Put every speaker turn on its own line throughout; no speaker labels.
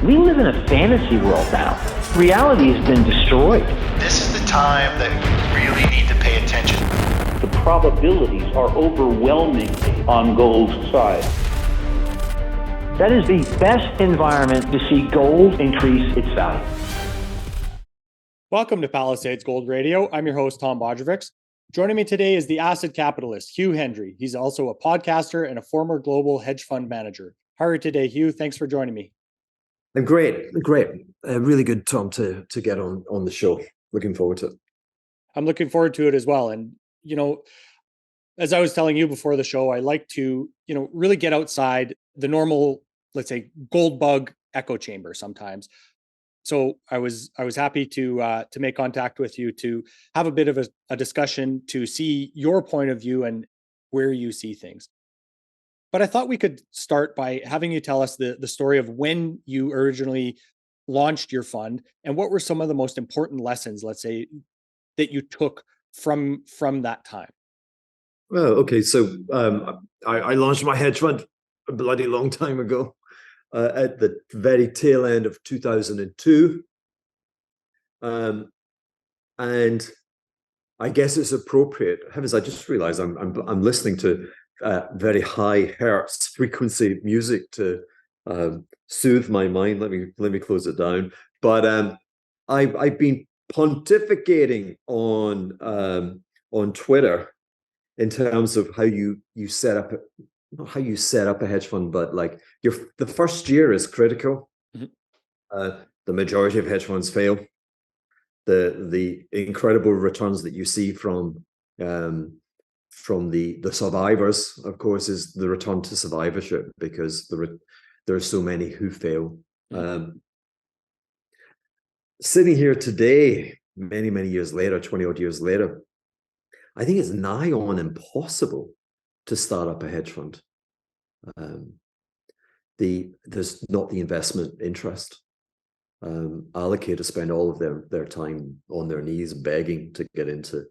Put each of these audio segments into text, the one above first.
We live in a fantasy world now. Reality has been destroyed.
This is the time that you really need to pay attention.
The probabilities are overwhelmingly on gold's side. That is the best environment to see gold increase its value.
Welcome to Palisade's Gold Radio. I'm your host, Tom Bodrovics. Joining me today is the asset capitalist, Hugh Hendry. He's also a podcaster and a former global hedge fund manager. How are you today, Hugh? Thanks for joining me.
I'm great. Really good, Tom, to get on the show. Looking forward to it.
I'm looking forward to it as well. And, as I was telling you before the show, I like to, really get outside the normal, let's say, gold bug echo chamber sometimes. So I was happy to make contact with you to have a bit of a discussion to see your point of view and where you see things. But I thought we could start by having you tell us the story of when you originally launched your fund and what were some of the most important lessons, let's say, that you took from that time.
Well, okay. So I launched my hedge fund a bloody long time ago. At the very tail end of 2002. And I guess it's appropriate. Heavens, I just realized I'm listening to very high hertz frequency music to soothe my mind. Let me close it down. But I've been pontificating on Twitter in terms of how you set up not how you set up a hedge fund, but like the first year is critical. Mm-hmm. The majority of hedge funds fail. The incredible returns that you see from the survivors, of course, is the return to survivorship because there are so many who fail. Mm-hmm. Sitting here today, many years later, 20 odd years later, I think it's nigh on impossible to start up a hedge fund. There's not the investment interest. Allocators spend all of their time on their knees begging to get into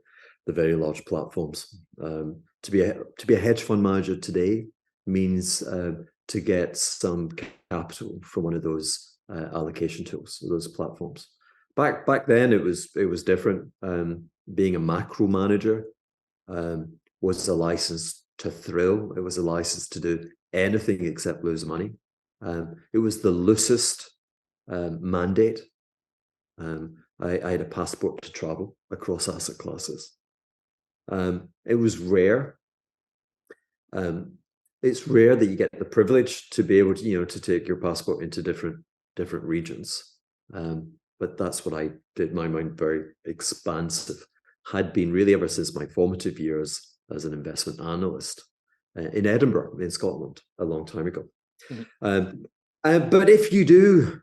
the very large platforms. To be a hedge fund manager today means to get some capital from one of those allocation tools, those platforms. Back then, it was different. Being a macro manager was a license to thrill. It was a license to do anything except lose money. It was the loosest mandate. I had a passport to travel across asset classes. It was rare. It's rare that you get the privilege to be able to, to take your passport into different regions. But that's what I did. My mind very expansive. Had been really ever since my formative years as an investment analyst in Edinburgh, in Scotland, a long time ago. Mm-hmm. But if you do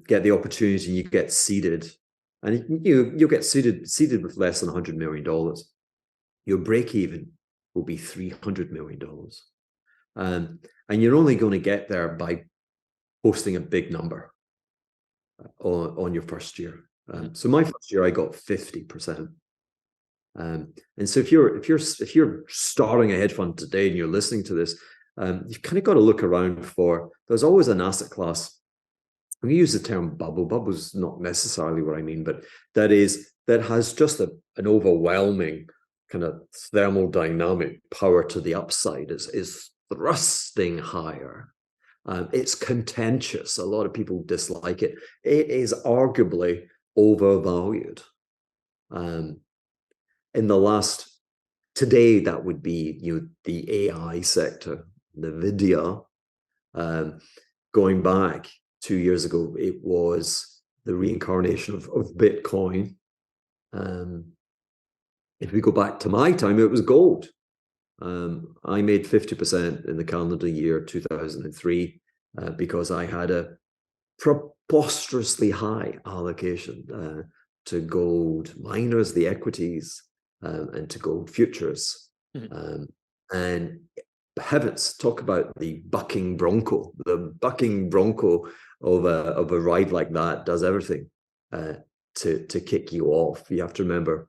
get the opportunity and you get seeded, and you'll get seeded with less than $100 million, your break even will be $300 million. And you're only going to get there by posting a big number on your first year. So my first year, I got 50%. And so if you're starting a hedge fund today and you're listening to this, you've kind of got to look around for. There's always an asset class. We use the term bubble. Bubble's not necessarily what I mean, but that has just an overwhelming kind of thermodynamic power to the upside. Is thrusting higher. It's contentious. A lot of people dislike it. It is arguably overvalued. In the last, today, that would be the AI sector, Nvidia. Going back 2 years ago, it was the reincarnation of Bitcoin. If we go back to my time, it was gold. I made 50% in the calendar year 2003 because I had a preposterously high allocation to gold miners, the equities, and to gold futures. Mm-hmm. And heavens, talk about the bucking bronco. The bucking bronco of a ride like that does everything to kick you off. You have to remember,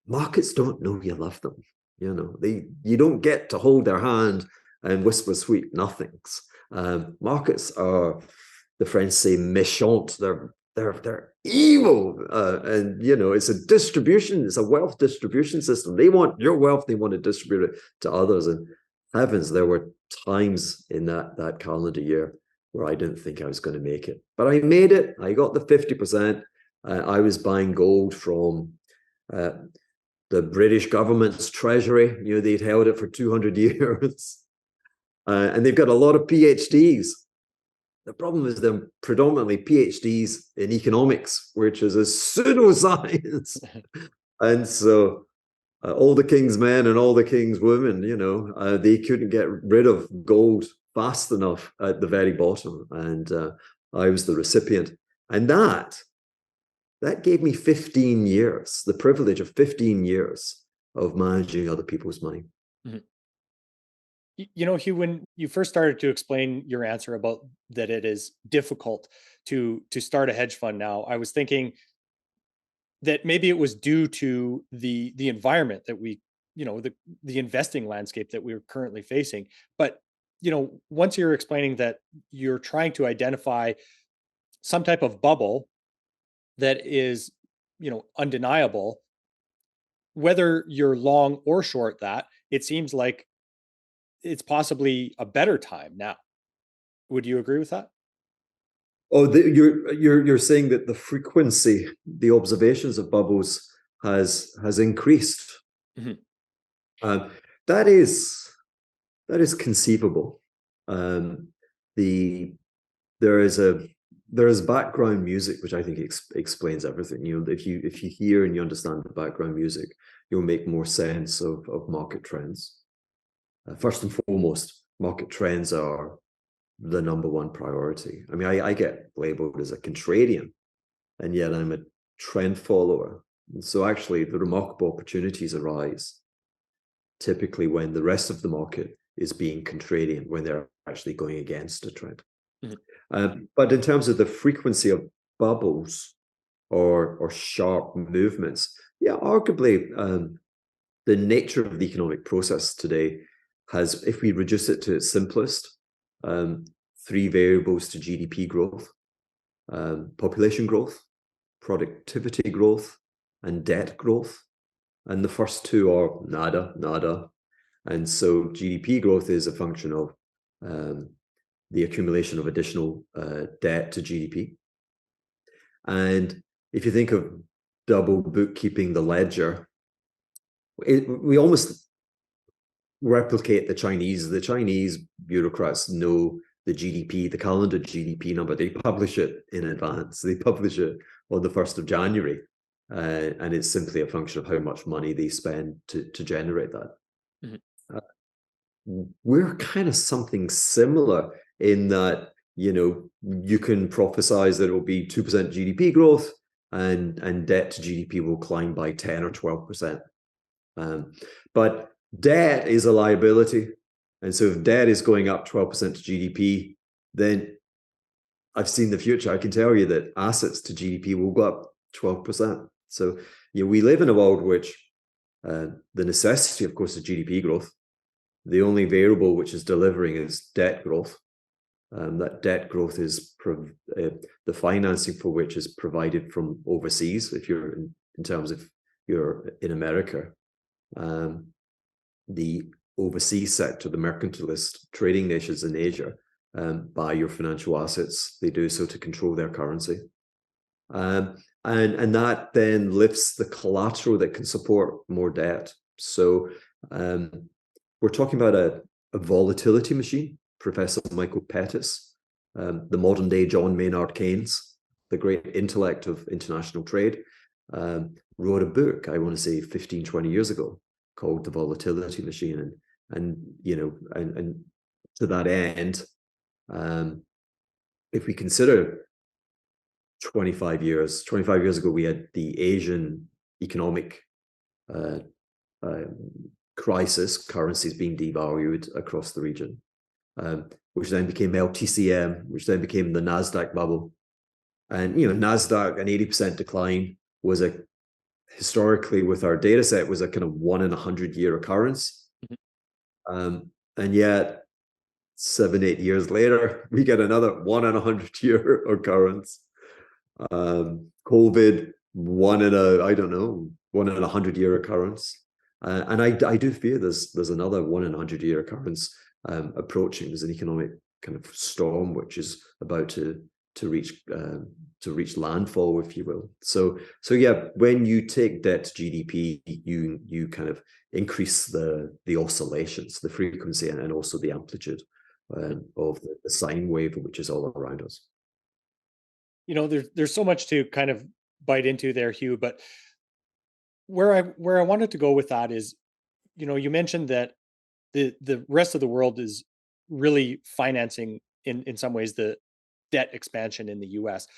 markets don't know you love them. You don't get to hold their hand and whisper sweet nothings. Markets are the French say méchant. They're evil, and it's a distribution. It's a wealth distribution system. They want your wealth. They want to distribute it to others. And heavens, there were times in that calendar year where I didn't think I was going to make it, but I made it. I got the 50%. I was buying gold from the British government's treasury. They'd held it for 200 years, and they've got a lot of PhDs. The problem is they're predominantly PhDs in economics, which is a pseudoscience. And so all the king's men and all the king's women, they couldn't get rid of gold fast enough at the very bottom. And I was the recipient. And that gave me 15 years, the privilege of 15 years of managing other people's money.
Mm-hmm. Hugh, when you first started to explain your answer about that it is difficult to start a hedge fund now, I was thinking that maybe it was due to the environment that we, the investing landscape that we're currently facing. But, once you're explaining that you're trying to identify some type of bubble that is, undeniable, whether you're long or short that, it seems like it's possibly a better time now. Would you agree with that?
Oh, you're saying that the frequency, the observations of bubbles has increased. Mm-hmm. That is conceivable. There is background music which I think explains everything. If you hear and you understand the background music, you'll make more sense of market trends. First and foremost, market trends are the number one priority. I mean, I get labeled as a contrarian, and yet I'm a trend follower. And so actually the remarkable opportunities arise typically when the rest of the market is being contrarian, when they're actually going against a trend. Mm-hmm. But in terms of the frequency of bubbles or sharp movements, yeah, arguably the nature of the economic process today has, if we reduce it to its simplest, three variables to GDP growth: population growth, productivity growth, and debt growth. And the first two are nada. And so GDP growth is a function of the accumulation of additional debt to GDP. And if you think of double bookkeeping the ledger, we almost replicate the Chinese. The Chinese bureaucrats know the GDP, the calendar GDP number. They publish it in advance. They publish it on the 1st of January. And it's simply a function of how much money they spend to generate that. Mm-hmm. We're kind of something similar in that, you can prophesize that it will be 2% GDP growth and debt to GDP will climb by 10 or 12%. But debt is a liability. And so if debt is going up 12% to GDP, then I've seen the future. I can tell you that assets to GDP will go up 12%. So we live in a world which the necessity, of course, is GDP growth. The only variable which is delivering is debt growth. That debt growth is the financing for which is provided from overseas. If you're in terms of you're in America, the overseas sector, the mercantilist trading nations in Asia, buy your financial assets. They do so to control their currency. And that then lifts the collateral that can support more debt. So we're talking about a volatility machine. Professor Michael Pettis, the modern day John Maynard Keynes, the great intellect of international trade, wrote a book, I want to say 15, 20 years ago, called The Volatility Machine. And to that end, if we consider 25 years ago, we had the Asian economic crisis, currencies being devalued across the region, which then became LTCM, which then became the NASDAQ bubble. And, NASDAQ, an 80% decline was historically with our data set was a kind of 1 in 100 year occurrence. Mm-hmm. And yet 7-8 years later, we get another 1 in 100-year occurrence. COVID, 1 in a, I don't know, 1 in a 100-year occurrence. And I do fear there's another 1 in a 100-year occurrence approaching. There's an economic kind of storm which is about to reach landfall, if you will. So yeah, when you take debt to GDP, you kind of increase the oscillations, the frequency, and also the amplitude of the sine wave, which is all around us.
There's so much to kind of bite into there, Hugh, but where I wanted to go with that is, you mentioned that the rest of the world is really financing in some ways the debt expansion in the US.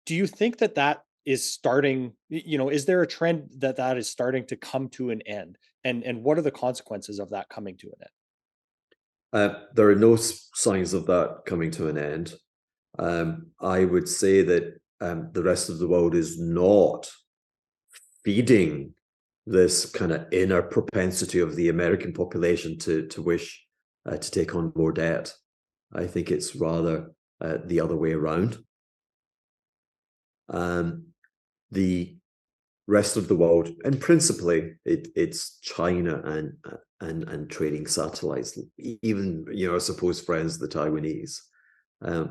Do you think that is starting, is there a trend that is starting to come to an end? And what are the consequences of that coming to an end?
There are no signs of that coming to an end. I would say that the rest of the world is not feeding this kind of inner propensity of the American population to wish to take on more debt. I think it's rather the other way around. The rest of the world, and principally it's China and trading satellites, even, I suppose, friends, the Taiwanese,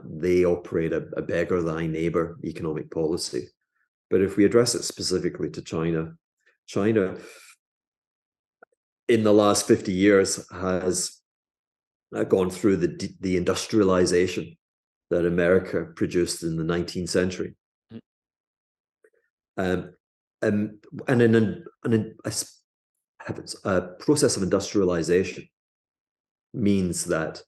they operate a beggar thy neighbor economic policy. But if we address it specifically to China in the last 50 years has gone through the industrialization that America produced in the 19th century. And in a process of industrialization means that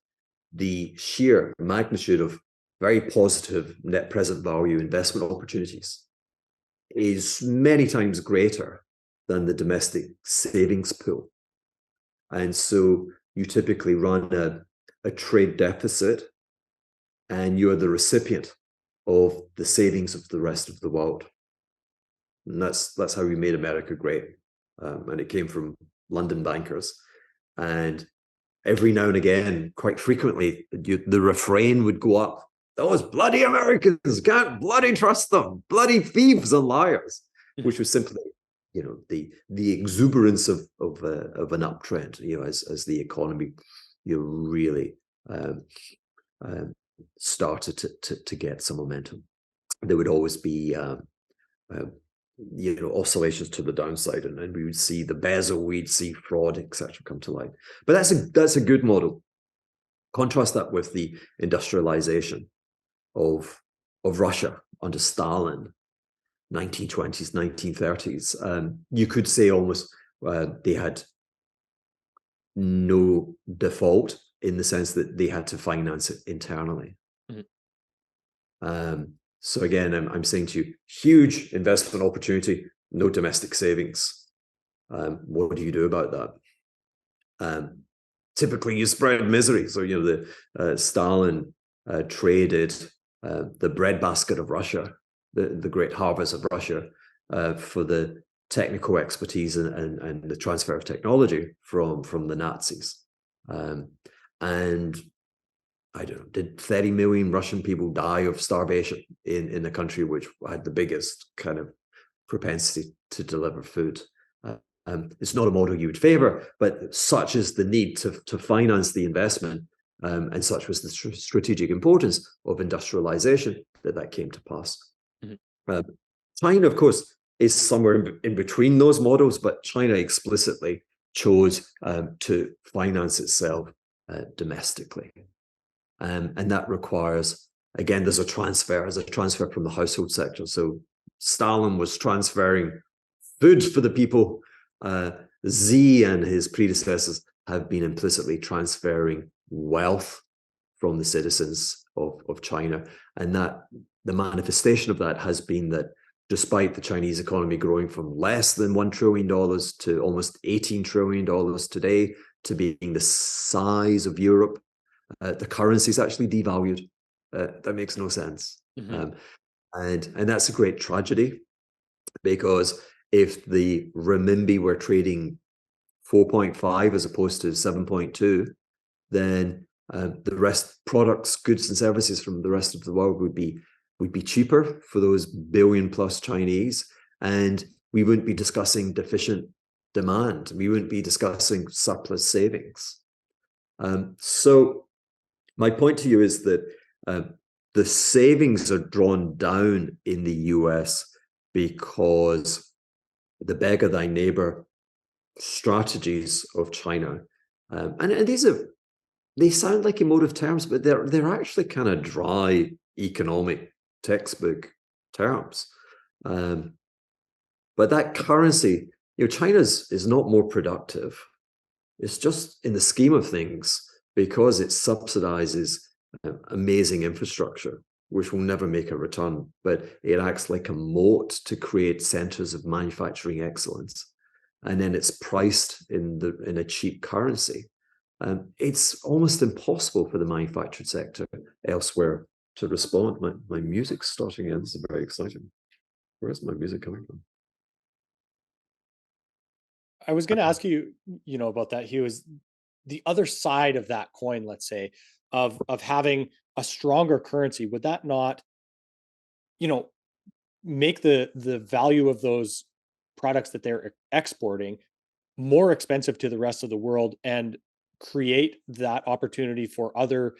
the sheer magnitude of very positive net present value investment opportunities is many times greater than the domestic savings pool. And so you typically run a trade deficit, and you're the recipient of the savings of the rest of the world. And that's how we made America great. And it came from London bankers. And every now and again, quite frequently, the refrain would go up: those bloody Americans, can't bloody trust them, bloody thieves and liars, which was simply, the exuberance of an uptrend, as the economy, really started to get some momentum. There would always be oscillations to the downside, and we would see the bezel, we'd see fraud, etc., come to light. But that's a good model. Contrast that with the industrialization of Russia under Stalin, 1920s, 1930s. You could say almost they had no default, in the sense that they had to finance it internally. Mm-hmm. So again, I'm saying to you, huge investment opportunity, no domestic savings. What do you do about that? Typically, you spread misery. So Stalin traded the breadbasket of Russia, the great harvest of Russia, for the technical expertise and the transfer of technology from the Nazis. And I don't know, did 30 million Russian people die of starvation in a country which had the biggest kind of propensity to deliver food? It's not a model you would favor, but such is the need to finance the investment, and such was the strategic importance of industrialization that came to pass. Mm-hmm. China, of course, is somewhere in between those models, but China explicitly chose to finance itself domestically. And that requires, again, there's a transfer from the household sector. So Stalin was transferring food for the people. Xi and his predecessors have been implicitly transferring wealth from the citizens of China. And that the manifestation of that has been that despite the Chinese economy growing from less than $1 trillion to almost $18 trillion today, to being the size of Europe, the currency is actually devalued. That makes no sense. Mm-hmm. And that's a great tragedy, because if the renminbi were trading 4.5 as opposed to 7.2, then The rest, products, goods, and services from the rest of the world would be cheaper for those billion plus Chinese, and we wouldn't be discussing deficient demand. We wouldn't be discussing surplus savings. So my point to you is that the savings are drawn down in the US because the beggar thy neighbor strategies of China, and they sound like emotive terms, but they're actually kind of dry economic textbook terms. But that currency, China's is not more productive. It's just in the scheme of things, because it subsidizes amazing infrastructure, which will never make a return, but it acts like a moat to create centers of manufacturing excellence. And then it's priced in a cheap currency. It's almost impossible for the manufactured sector elsewhere to respond. My music's starting again. This is very exciting. Where's my music coming from?
I was going to ask you, about that, Hugh, is the other side of that coin, let's say, of having a stronger currency. Would that not, make the value of those products that they're exporting more expensive to the rest of the world and create that opportunity for other,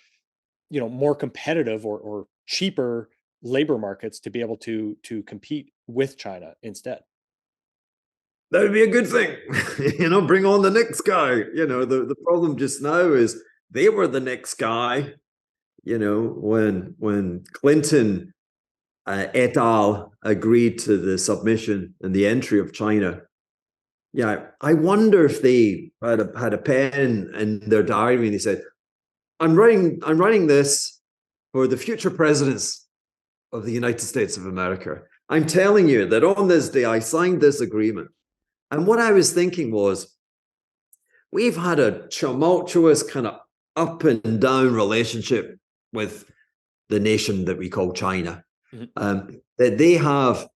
more competitive or cheaper labor markets to be able to compete with China instead?
That would be a good thing. Bring on the next guy. The problem just now is they were the next guy. When Clinton et al. Agreed to the submission and the entry of China. Yeah, I wonder if they had a pen in their diary and they said, I'm writing this for the future presidents of the United States of America. I'm telling you that on this day I signed this agreement. And what I was thinking was, we've had a tumultuous kind of up and down relationship with the nation that we call China. Mm-hmm. That they have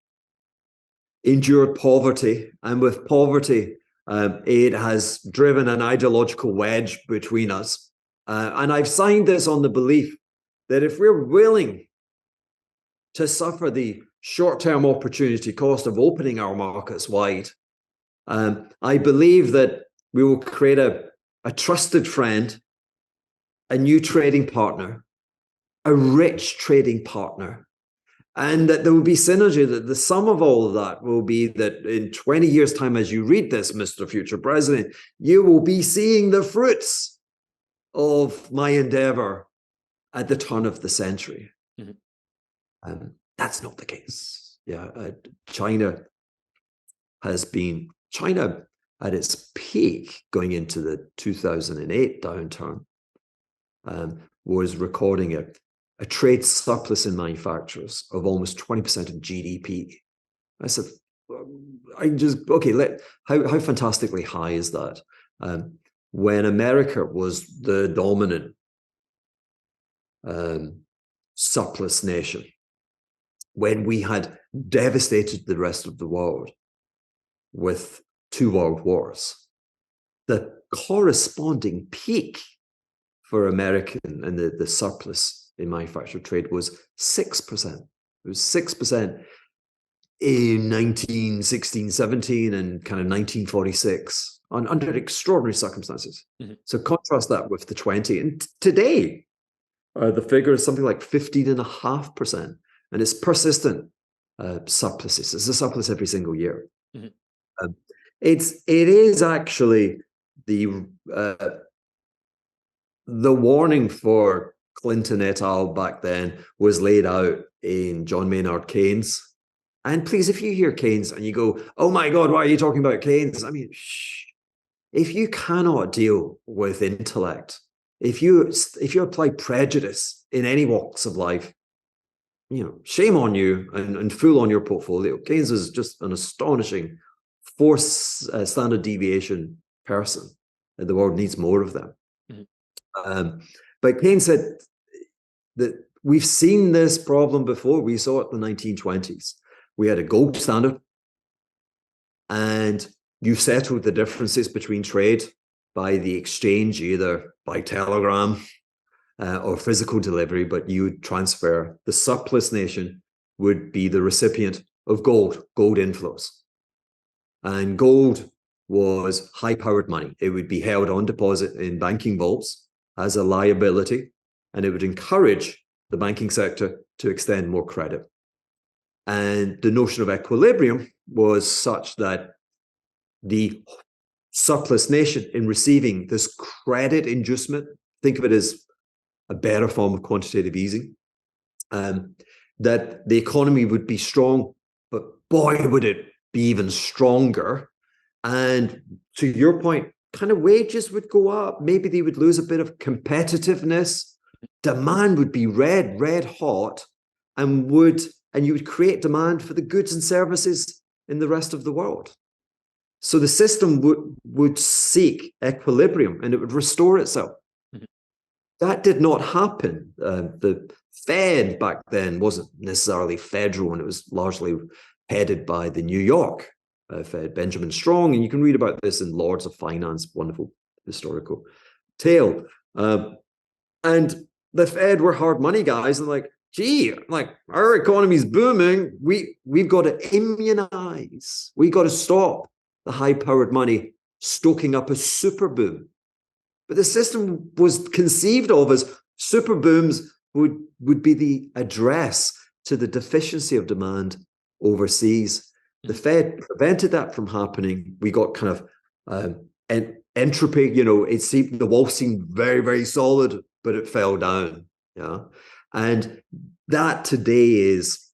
endured poverty, and with poverty, it has driven an ideological wedge between us. And I've signed this on the belief that if we're willing to suffer the short-term opportunity cost of opening our markets wide, I believe that we will create a trusted friend, a new trading partner, a rich trading partner, and that there will be synergy, that the sum of all of that will be that in 20 years' time, as you read this, Mr. Future President, you will be seeing the fruits of my endeavor at the turn of the century. Mm-hmm. That's not the case. China at its peak going into the 2008 downturn was recording a trade surplus in manufacturers of almost 20% of GDP. I said, how fantastically high is that? When America was the dominant surplus nation, when we had devastated the rest of the world with 2 world wars, the corresponding peak for American and the surplus in manufactured trade was 6%. It was 6% in 1916, 17 and kind of 1946 under extraordinary circumstances. Mm-hmm. So contrast that with the 20. And today, the figure is something like 15.5%. And it's persistent surpluses. It's a surplus every single year. Mm-hmm. It is actually the warning for Clinton et al. Back then was laid out in John Maynard Keynes. And please, if you hear Keynes and you go, oh my God, why are you talking about Keynes? I mean, if you cannot deal with intellect, if you apply prejudice in any walks of life, shame on you and fool on your portfolio. Keynes is just an astonishing standard deviation person, and the world needs more of them. Mm-hmm. But Keynes said that we've seen this problem before. We saw it in the 1920s. We had a gold standard, and you settled the differences between trade by the exchange, either by telegram or physical delivery, but you would transfer. The surplus nation would be the recipient of gold inflows. And gold was high-powered money. It would be held on deposit in banking vaults as a liability, and it would encourage the banking sector to extend more credit. And the notion of equilibrium was such that the surplus nation, in receiving this credit inducement, think of it as a better form of quantitative easing, that the economy would be strong, but boy, would it be even stronger. And to your point, kind of wages would go up. Maybe they would lose a bit of competitiveness. Demand would be red hot, and you would create demand for the goods and services in the rest of the world. So the system would seek equilibrium, and it would restore itself. Mm-hmm. That did not happen. The Fed back then wasn't necessarily federal, and it was largely headed by the New York Fed, Benjamin Strong, and you can read about this in Lords of Finance, wonderful historical tale. And the Fed were hard money guys, and like, gee, like our economy's booming. We've got to immunize. We got to stop the high-powered money stoking up a super boom. But the system was conceived of as super booms would be the address to the deficiency of demand overseas. The Fed prevented that from happening. We got kind of entropy. It seemed the wall seemed very, very solid, but it fell down. Yeah, and that today is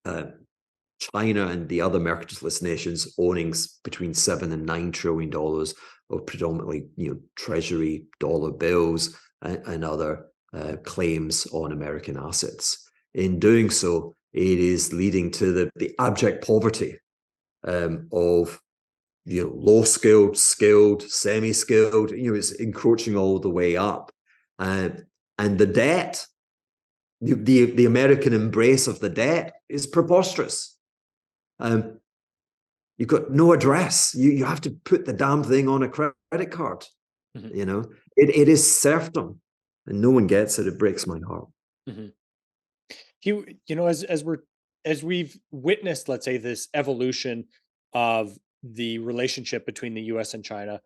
China and the other mercantilist nations owning between $7 and $9 trillion of predominantly, treasury dollar bills and other claims on American assets. In doing so, it is leading to the abject poverty of low skilled, skilled, semi-skilled. It's encroaching all the way up, and the debt, the American embrace of the debt is preposterous. You've got no address. You have to put the damn thing on a credit card. Mm-hmm. It is serfdom, and no one gets it. It breaks my heart.
Mm-hmm. Hugh, as we've witnessed, let's say, this evolution of the relationship between the U.S. and China,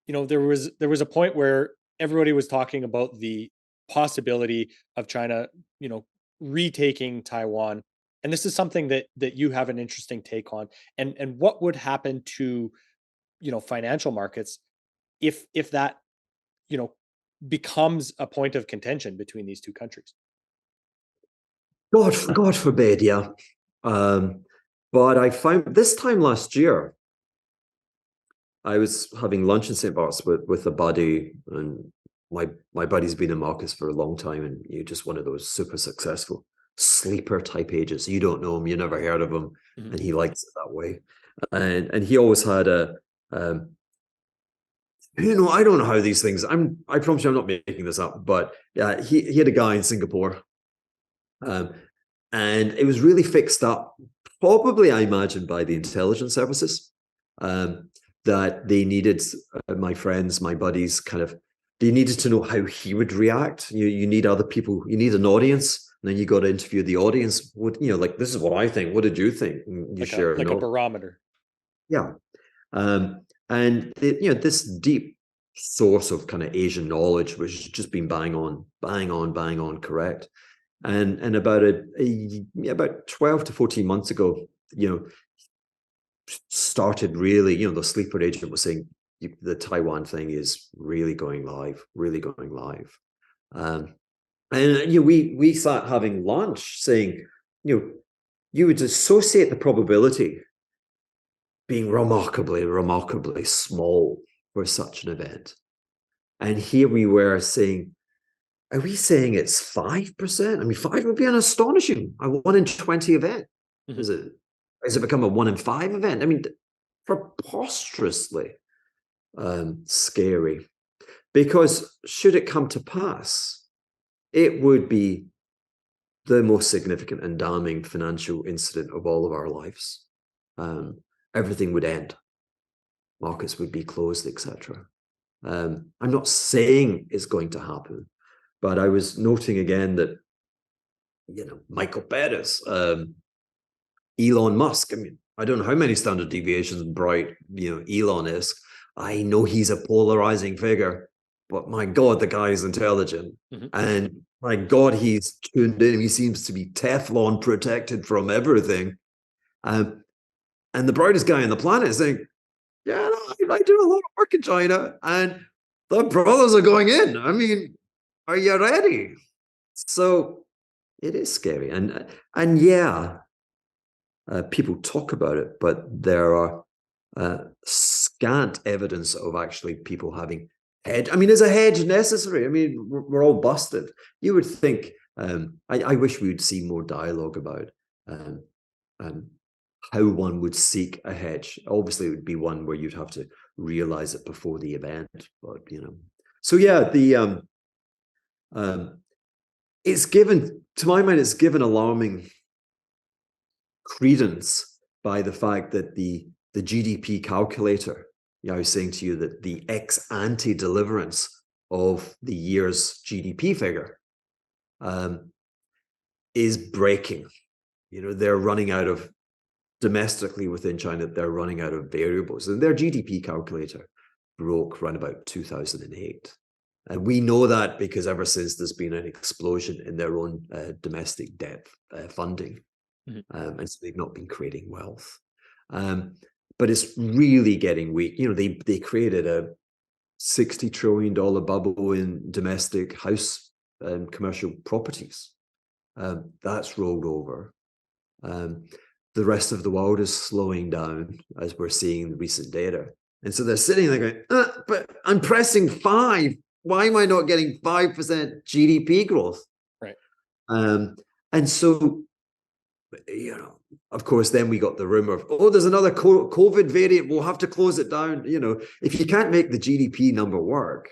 there was a point where everybody was talking about the possibility of China, retaking Taiwan. And this is something that you have an interesting take on. And what would happen to, financial markets if that, becomes a point of contention between these two countries?
God forbid, yeah. But I found this time last year, I was having lunch in St. Bart's with a buddy, and my buddy's been in markets for a long time, and you're just one of those super successful sleeper type agents. You don't know him, you never heard of him, mm-hmm. and he likes it that way. And he always had I don't know how these things. I promise you, I'm not making this up, but he had a guy in Singapore, and it was really fixed up. Probably, I imagine, by the intelligence services, that they needed my buddies, they needed to know how he would react. You need other people. You need an audience. And then you got to interview the audience. This is what I think. What did you think? And you share
a barometer.
Yeah. And this deep source of kind of Asian knowledge, which has just been bang on correct. And about 12 to 14 months ago, started really, the sleeper agent was saying the Taiwan thing is really going live. And we sat having lunch saying, you would associate the probability being remarkably small for such an event. And here we were saying, are we saying it's 5%? I mean, 5 would be an astonishing, a 1 in 20 event. Mm-hmm. Has it become a 1 in 5 event? I mean, preposterously scary. Because should it come to pass, it would be the most significant and damning financial incident of all of our lives. Everything would end. Markets would be closed, etc. I'm not saying it's going to happen, But I was noting again that, Michael Perez, Elon Musk. I mean, I don't know how many standard deviations bright, Elon is. I know he's a polarizing figure, but my God, the guy is intelligent.
Mm-hmm.
And my God, he's tuned in. He seems to be Teflon protected from everything. And the brightest guy on the planet is saying, yeah, no, I do a lot of work in China, and the brothers are going in. I mean, are you ready? So it is scary. And yeah, people talk about it, but there are scant evidence of actually people having hedge. I mean, is a hedge necessary? I mean, we're all busted. You would think, I wish we would see more dialogue about how one would seek a hedge. Obviously, it would be one where you'd have to realize it before the event. But, so yeah, it's given, to my mind, it's given alarming credence by the fact that the GDP calculator, I was saying to you that the ex ante deliverance of the year's GDP figure is breaking. They're running out of, domestically within China, they're running out of variables. And their GDP calculator broke around about 2008. And we know that because ever since there's been an explosion in their own domestic debt funding. Mm-hmm. And so they've not been creating wealth. But it's really getting weak. They created a $60 trillion bubble in domestic house and commercial properties. That's rolled over. The rest of the world is slowing down, as we're seeing the recent data. And so they're sitting there going, but I'm pressing 5. Why am I not getting 5% GDP growth?
Right.
And so, of course, then we got the rumor of, there's another COVID variant. We'll have to close it down. If you can't make the GDP number work,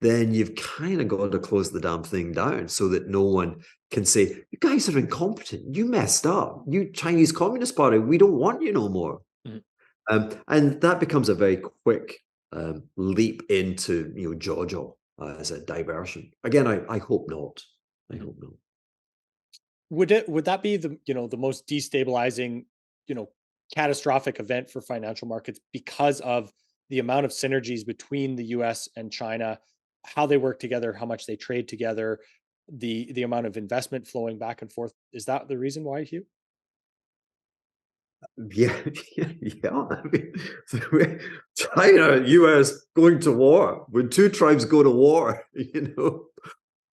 then you've kind of got to close the damn thing down so that no one can say, you guys are incompetent. You messed up. You Chinese Communist Party, we don't want you no more. Mm-hmm. And that becomes a very quick leap into, jaw as a diversion. Again, I hope not. I hope not.
Would that be the most destabilizing, catastrophic event for financial markets because of the amount of synergies between the US and China, how they work together, how much they trade together, the amount of investment flowing back and forth? Is that the reason why, Hugh?
Yeah. I mean, China, US going to war. When two tribes go to war,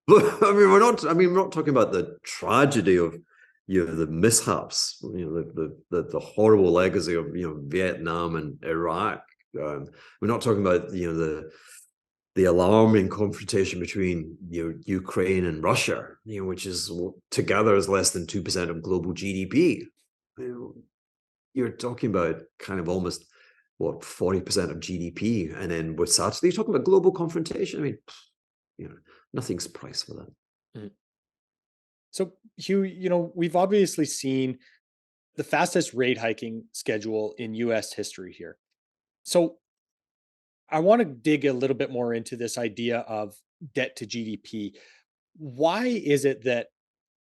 But we're not talking about the tragedy of the mishaps, the horrible legacy of Vietnam and Iraq. We're not talking about the alarming confrontation between Ukraine and Russia, which is together is less than 2% of global GDP. You're talking about kind of almost 40% of GDP, and then with such, you're talking about global confrontation. I mean, nothing's priced for that. Mm-hmm.
So, Hugh, we've obviously seen the fastest rate hiking schedule in US history here. So I want to dig a little bit more into this idea of debt to GDP. Why is it that,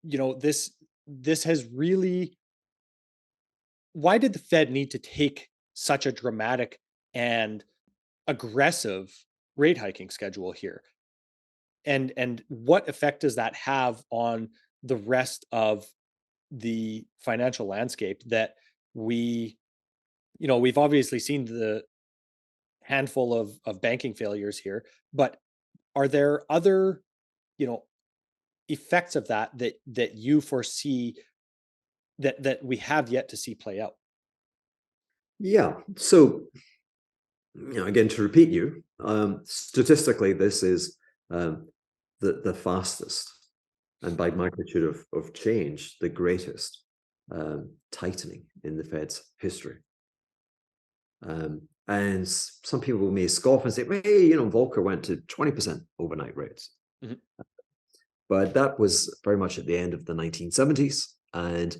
this has really, why did the Fed need to take such a dramatic and aggressive rate hiking schedule here? And what effect does that have on the rest of the financial landscape that we've obviously seen the handful of banking failures here, but are there other, effects of that you foresee that we have yet to see play out?
Yeah. So, again, to repeat you, statistically, this is the fastest, and by magnitude of change, the greatest tightening in the Fed's history. And some people may scoff and say, well, hey, Volcker went to 20% overnight rates. Mm-hmm. But that was very much at the end of the 1970s. And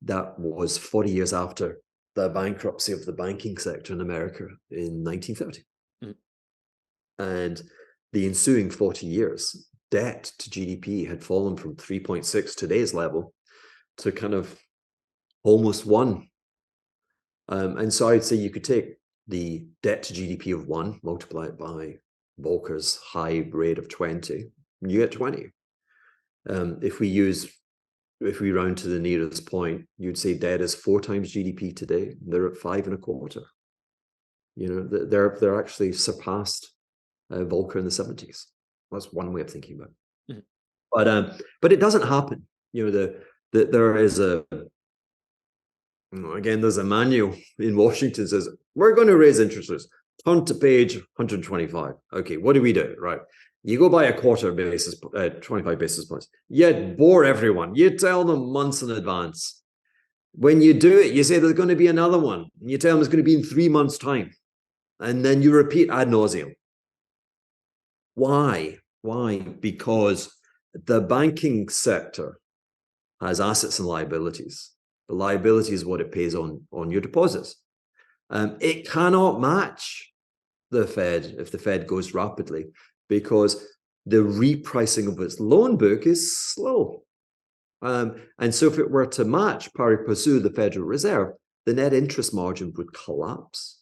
that was 40 years after the bankruptcy of the banking sector in America in 1930. Mm-hmm. And the ensuing 40 years debt to GDP had fallen from 3.6 today's level to kind of almost 1. And so I'd say you could take the debt to GDP of 1, multiply it by Volcker's high rate of 20, and you get 20. If we round to the nearest point, you'd say debt is 4 times GDP today. They're at 5.25. You know, they're actually surpassed Volcker in the 70s. That's one way of thinking about it. Mm-hmm. But it doesn't happen. You know, there is again, there's a manual in Washington that says, we're going to raise interest rates. Turn to page 125. Okay, what do we do? Right. You go by a 25 basis points. You bore everyone. You tell them months in advance. When you do it, you say there's going to be another one. And you tell them it's going to be in 3 months' time. And then you repeat ad nauseum. Why? Because the banking sector has assets and liabilities. The liability is what it pays on your deposits. It cannot match the Fed if the Fed goes rapidly, because the repricing of its loan book is slow. And so if it were to match pari passu the Federal Reserve, the net interest margin would collapse.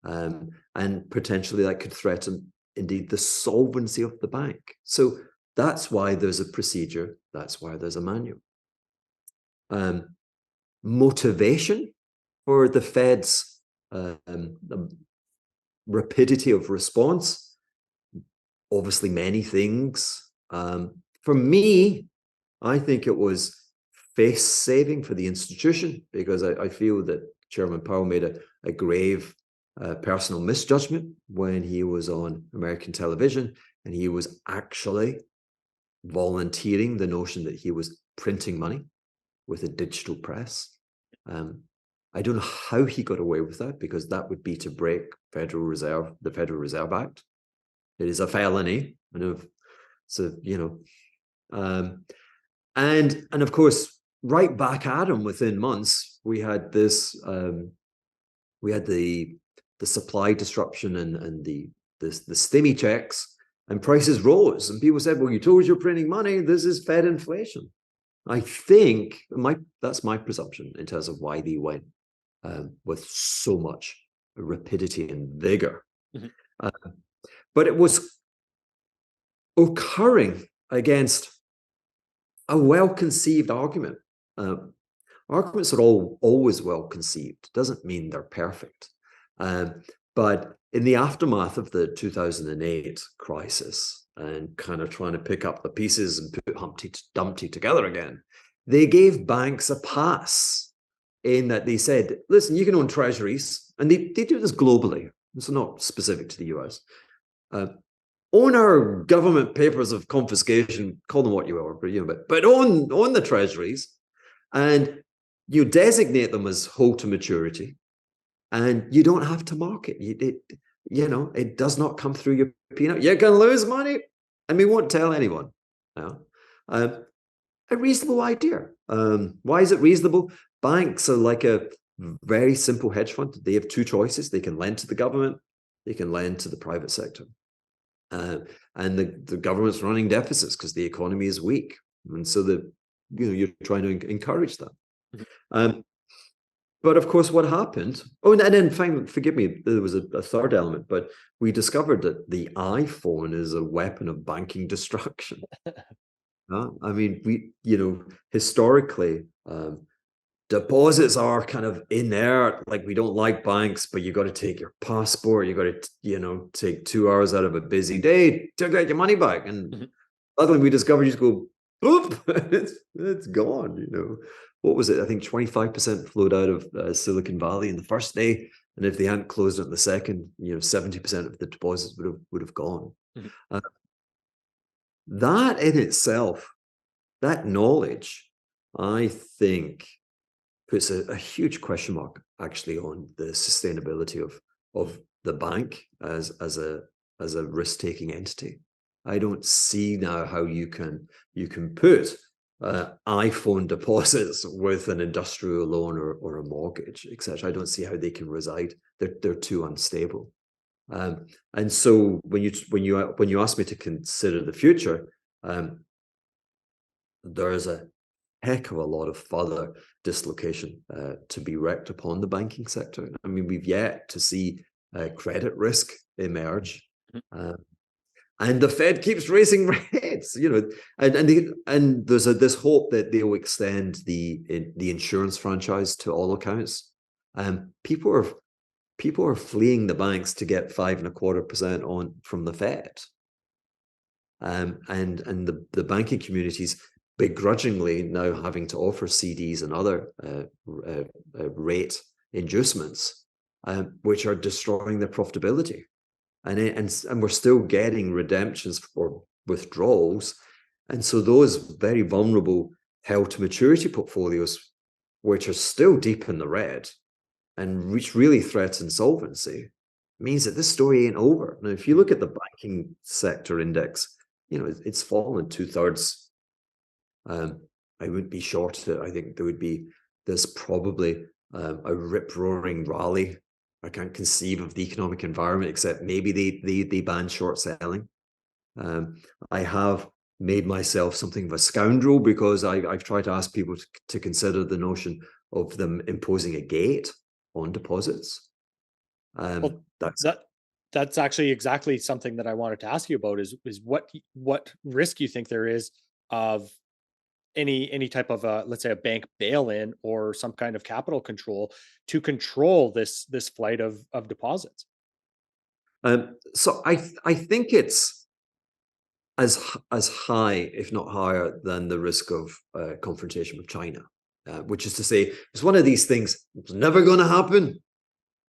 And potentially that could threaten, indeed, the solvency of the bank. So that's why there's a procedure. That's why there's a manual. Motivation for the Fed's rapidity of response, obviously many things. For me, I think it was face saving for the institution, because I feel that Chairman Powell made a grave personal misjudgment when he was on American television, and he was actually volunteering the notion that he was printing money with a digital press. I don't know how he got away with that, because that would be to break the Federal Reserve Act. It is a felony. So, you know, and of course, right back at him within months, we had this, we had the supply disruption and the stimmy checks, and prices rose, and people said, well, you told us you're printing money. This is Fed inflation. I think that's my presumption in terms of why they went with so much rapidity and vigor. Mm-hmm. But it was occurring against a well-conceived argument. Arguments are always well-conceived. Doesn't mean they're perfect. But in the aftermath of the 2008 crisis, and kind of trying to pick up the pieces and put Humpty Dumpty together again, they gave banks a pass in that they said, listen, you can own treasuries, and they do this globally. It's not specific to the US. Own our government papers of confiscation, call them what you are, but own the treasuries, and you designate them as hold to maturity, and you don't have to mark it. It does not come through your peanut. You can lose money, and we won't tell anyone. A reasonable idea. Why is it reasonable? Banks are like a very simple hedge fund. They have 2 choices. They can lend to the government. They can lend to the private sector. And the government's running deficits because the economy is weak. And so you're trying to encourage that. Mm-hmm. But of course, what happened? Oh, and then finally, forgive me, there was a third element, but we discovered that the iPhone is a weapon of banking destruction. I mean, historically, deposits are kind of inert, like we don't like banks, but you got to take your passport, you got to, take 2 hours out of a busy day to get your money back. And luckily we discovered you just go, boop, it's gone, What was it? I think 25% flowed out of Silicon Valley in the first day. And if they hadn't closed it in the second, 70% of the deposits would have gone. Mm-hmm. That in itself, that knowledge, I think, puts a huge question mark actually on the sustainability of the bank as a risk-taking entity. I don't see now how you can put iPhone deposits with an industrial loan or a mortgage, etc. I don't see how they can reside. They're too unstable. And so when you ask me to consider the future, there's a heck of a lot of further dislocation to be wreaked upon the banking sector. I mean, we've yet to see credit risk emerge. And the Fed keeps raising rates, and there's this hope that they'll extend the insurance franchise to all accounts. People are fleeing the banks to get 5.25% on from the Fed, and the banking community's begrudgingly now having to offer CDs and other rate inducements, which are destroying their profitability. And we're still getting redemptions for withdrawals. And so those very vulnerable held to maturity portfolios, which are still deep in the red and which really threaten solvency, means that this story ain't over. Now, if you look at the banking sector index, it's fallen 2/3. I wouldn't be short it. I think there's probably a rip-roaring rally. I can't conceive of the economic environment except maybe they ban short selling. I have made myself something of a scoundrel because I've tried to ask people to consider the notion of them imposing a gate on deposits.
Well, that's actually exactly something that I wanted to ask you about is what risk you think there is of any type of let's say a bank bail-in or some kind of capital control to control this flight of deposits.
So I think it's as high, if not higher, than the risk of confrontation with China, which is to say, it's one of these things. It's never going to happen,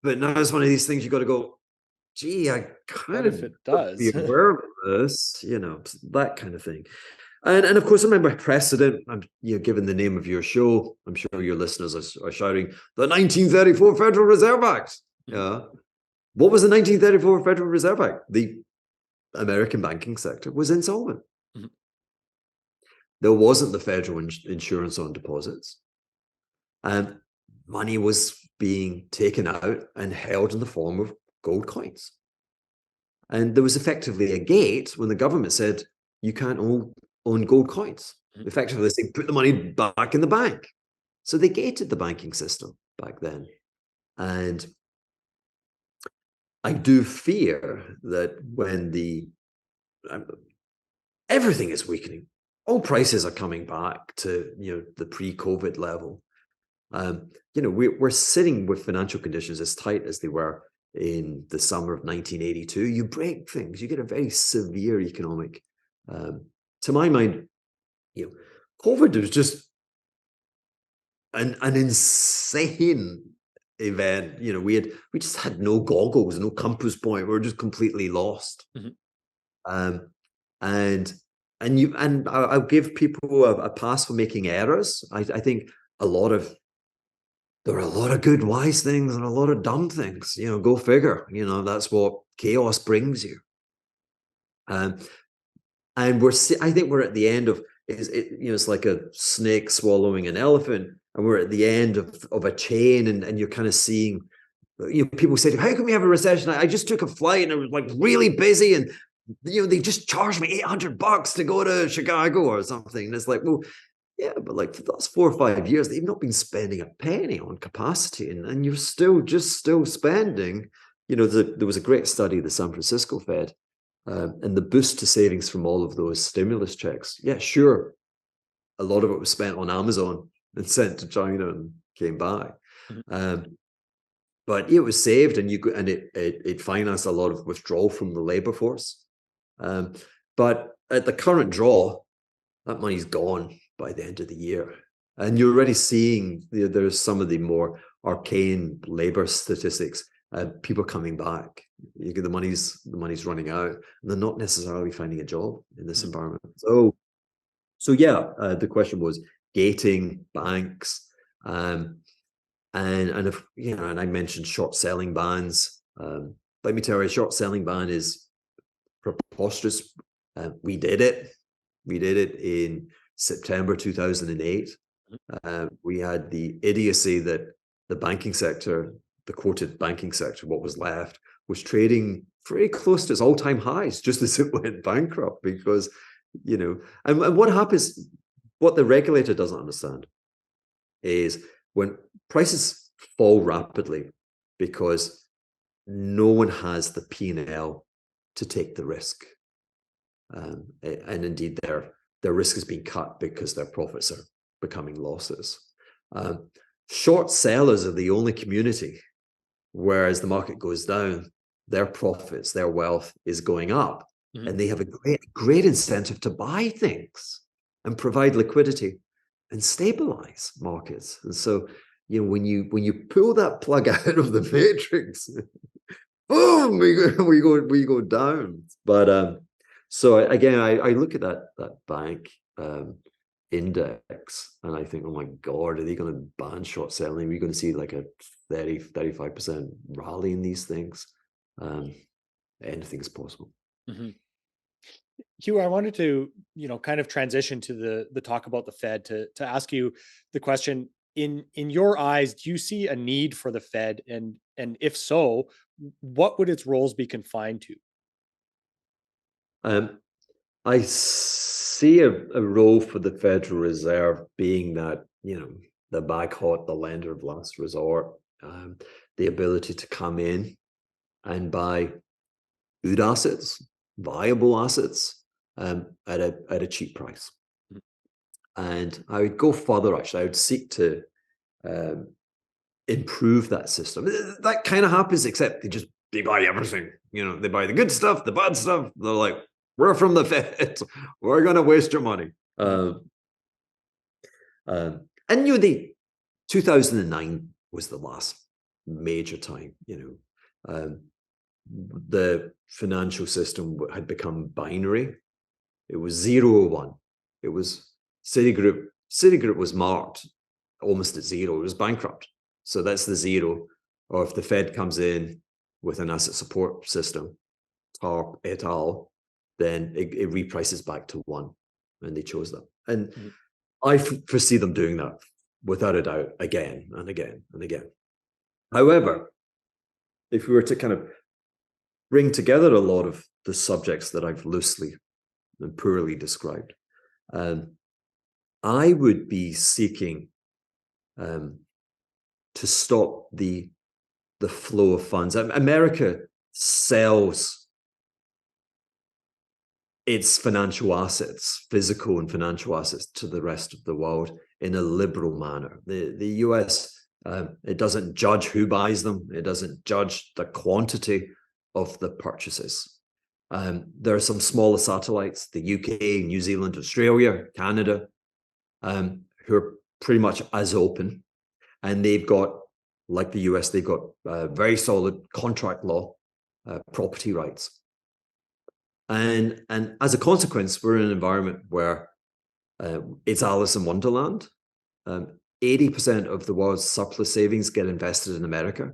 but now it's one of these things you got to go. Gee, I kind of
if it does
be aware of this, that kind of thing. And of course, I remember precedent. Given the name of your show, I'm sure your listeners are shouting the 1934 Federal Reserve Act. Yeah, what was the 1934 Federal Reserve Act? The American banking sector was insolvent. Mm-hmm. There wasn't the federal insurance on deposits, and money was being taken out and held in the form of gold coins. And there was effectively a gate when the government said you can't own gold coins. Effectively saying put the money back in the bank. So they gated the banking system back then. And I do fear that when everything is weakening, all prices are coming back to the pre-COVID level. We're sitting with financial conditions as tight as they were in the summer of 1982. You break things, you get a very severe economic. To my mind, COVID was just an insane event. We just had no goggles, no compass point. We were just completely lost. Mm-hmm. And I'll give people a pass for making errors. I think there are a lot of good, wise things and a lot of dumb things. Go figure. That's what chaos brings you. And I think we're at the end of it's like a snake swallowing an elephant, and we're at the end of a chain, and you're kind of seeing, people say, how can we have a recession? I just took a flight and it was like really busy, and they just charged me $800 to go to Chicago or something. And it's like, well, yeah, but like for the last 4 or 5 years, they've not been spending a penny on capacity, and you're still spending. There was a great study, the San Francisco Fed. And the boost to savings from all of those stimulus checks. Yeah, sure. A lot of it was spent on Amazon and sent to China and came back. Mm-hmm. But it was saved, and it financed a lot of withdrawal from the labor force. But at the current draw, that money's gone by the end of the year. And you're already seeing there's some of the more arcane labor statistics. People coming back, the money's running out, and they're not necessarily finding a job in this environment. So yeah, the question was gating banks, and if and I mentioned short selling bans. Let me tell you, a short selling ban is preposterous. We did it in September 2008. We had the idiocy that the banking sector, the quoted banking sector, what was left, was trading very close to its all-time highs just as it went bankrupt, because And what happens, what the regulator doesn't understand is when prices fall rapidly because no one has the P&L to take the risk. And indeed, their risk is being cut because their profits are becoming losses. Short sellers are the only community, whereas the market goes down, their profits, their wealth is going up, and they have a great incentive to buy things and provide liquidity and stabilize markets. And so, when you pull that plug out of the matrix, boom, we go down. But so again, I look at that bank index and I think, oh my God, are they going to ban short selling? Are we going to see like a 35% rally in these things? Anything's possible.
Mm-hmm. Hugh, I wanted to, kind of transition to the talk about the Fed to ask you the question, in your eyes, do you see a need for the Fed? And if so, what would its roles be confined
to? I see a role for the Federal Reserve being that, the backhot, the lender of last resort, the ability to come in and buy good assets, viable assets, at a cheap price. And I would go further, actually. I would seek to improve that system. That kind of happens, except they buy everything. They buy the good stuff, the bad stuff. They're like, we're from the Fed. We're going to waste your money. And the 2009 was the last major time. The financial system had become binary. It was 0 or 1. It was Citigroup. Citigroup was marked almost at 0. It was bankrupt. So that's the 0. Or if the Fed comes in with an asset support system, TARP et al., then it reprices back to 1. And they chose that. And I foresee them doing that without a doubt again and again and again. However, if we were to kind of bring together a lot of the subjects that I've loosely and poorly described, I would be seeking to stop the flow of funds. America sells its financial assets, physical and financial assets, to the rest of the world in a liberal manner. The US, it doesn't judge who buys them. It doesn't judge the quantity of the purchases. There are some smaller satellites, the UK, New Zealand, Australia, Canada, who are pretty much as open. And they've got, like the US, they've got very solid contract law, property rights. And as a consequence, we're in an environment where it's Alice in Wonderland. 80% of the world's surplus savings get invested in America.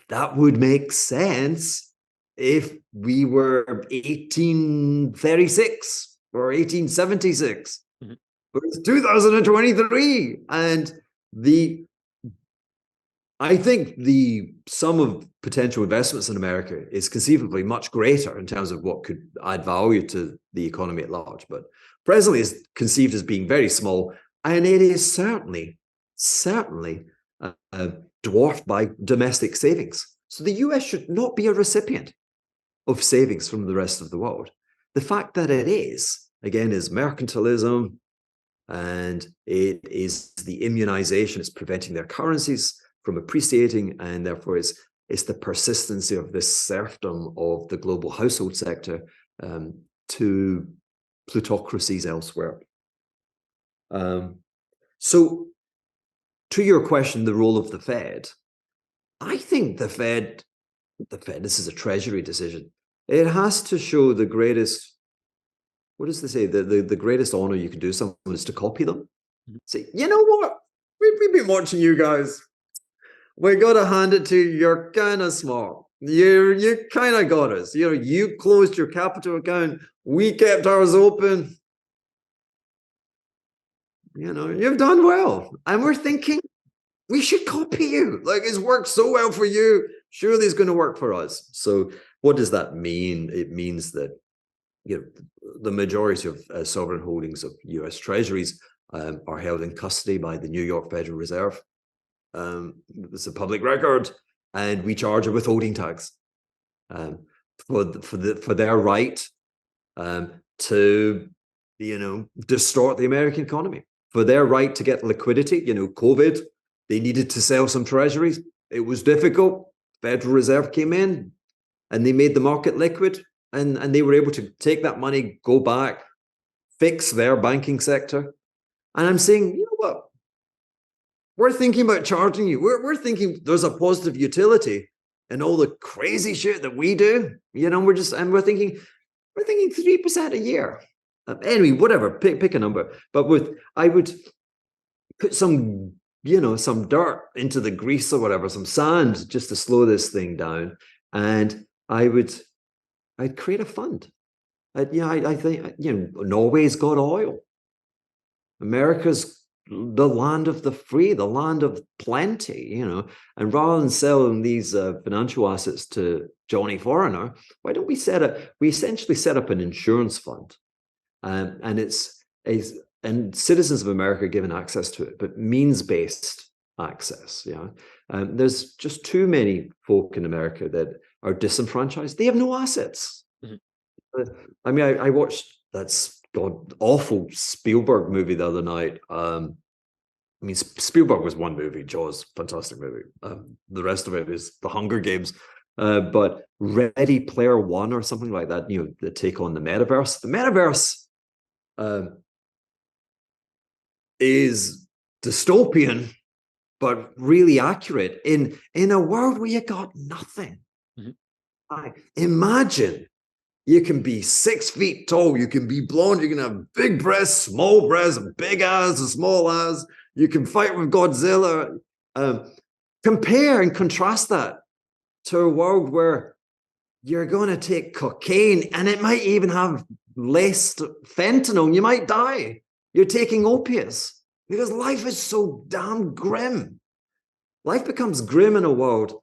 That would make sense if we were 1836 or 1876. Mm-hmm. But it's 2023, and I think the sum of potential investments in America is conceivably much greater in terms of what could add value to the economy at large. But presently is conceived as being very small, and it is certainly dwarfed by domestic savings. So the US should not be a recipient of savings from the rest of the world. The fact that it is, again, is mercantilism, and it is the immunization, it's preventing their currencies from appreciating, and therefore it's the persistency of this serfdom of the global household sector to plutocracies elsewhere. So to your question, the role of the Fed, I think the Fed, this is a treasury decision. It has to show the greatest, what does they say? The greatest honor you can do someone is to copy them. Say, you know what? We've been watching you guys. We got to hand it to you. You're kind of smart. You kind of got us. You closed your capital account. We kept ours open. You've done well. And we're thinking, we should copy you. Like, it's worked so well for you. Surely it's going to work for us. So what does that mean? It means that the majority of sovereign holdings of U.S. Treasuries are held in custody by the New York Federal Reserve. It's a public record, and we charge a withholding tax for their right to distort the American economy, for their right to get liquidity. COVID, they needed to sell some treasuries. It was difficult. Federal Reserve came in and they made the market liquid, and they were able to take that money, go back, fix their banking sector. And I'm saying, you know what? We're thinking about charging you. We're thinking there's a positive utility in all the crazy shit that we do. We're thinking 3% a year. Anyway, whatever, pick a number. But I would put some dirt into the grease or whatever, some sand, just to slow this thing down. And I'd create a fund. I think, Norway's got oil. America's the land of the free, the land of plenty, and rather than selling these financial assets to Johnny Foreigner, why don't we essentially set up an insurance fund, and citizens of America are given access to it, but means-based access. There's just too many folk in America that are disenfranchised. They have no assets. Mm-hmm. I watched that awful Spielberg movie the other night. Spielberg was one movie, Jaws, fantastic movie. The rest of it is The Hunger Games. But Ready Player One or something like that, the take on the metaverse. The metaverse is dystopian, but really accurate in a world where you got nothing. Mm-hmm. Imagine you can be 6 feet tall, you can be blonde, you can have big breasts, small breasts, big ass, a small ass, you can fight with Godzilla. Compare and contrast that to a world where you're going to take cocaine and it might even have less fentanyl and you might die. You're taking opiates because life is so damn grim. Life becomes grim in a world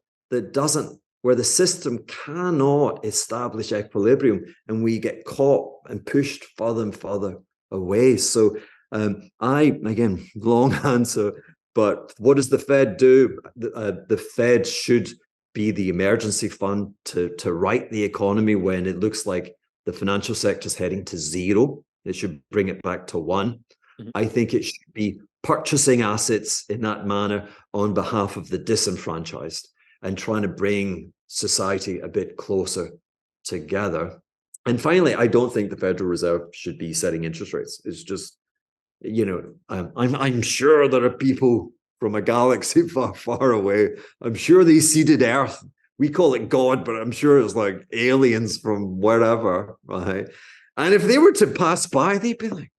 where the system cannot establish equilibrium and we get caught and pushed further and further away. So again, long answer, but what does the Fed do? The Fed should be the emergency fund to right the economy when it looks like the financial sector is heading to zero. It should bring it back to 1. Mm-hmm. I think it should be purchasing assets in that manner on behalf of the disenfranchised and trying to bring society a bit closer together. And finally, I don't think the Federal Reserve should be setting interest rates. It's just, I'm sure there are people from a galaxy far, far away. I'm sure they seeded Earth. We call it God, but I'm sure it's like aliens from wherever, right? And if they were to pass by, they'd be like,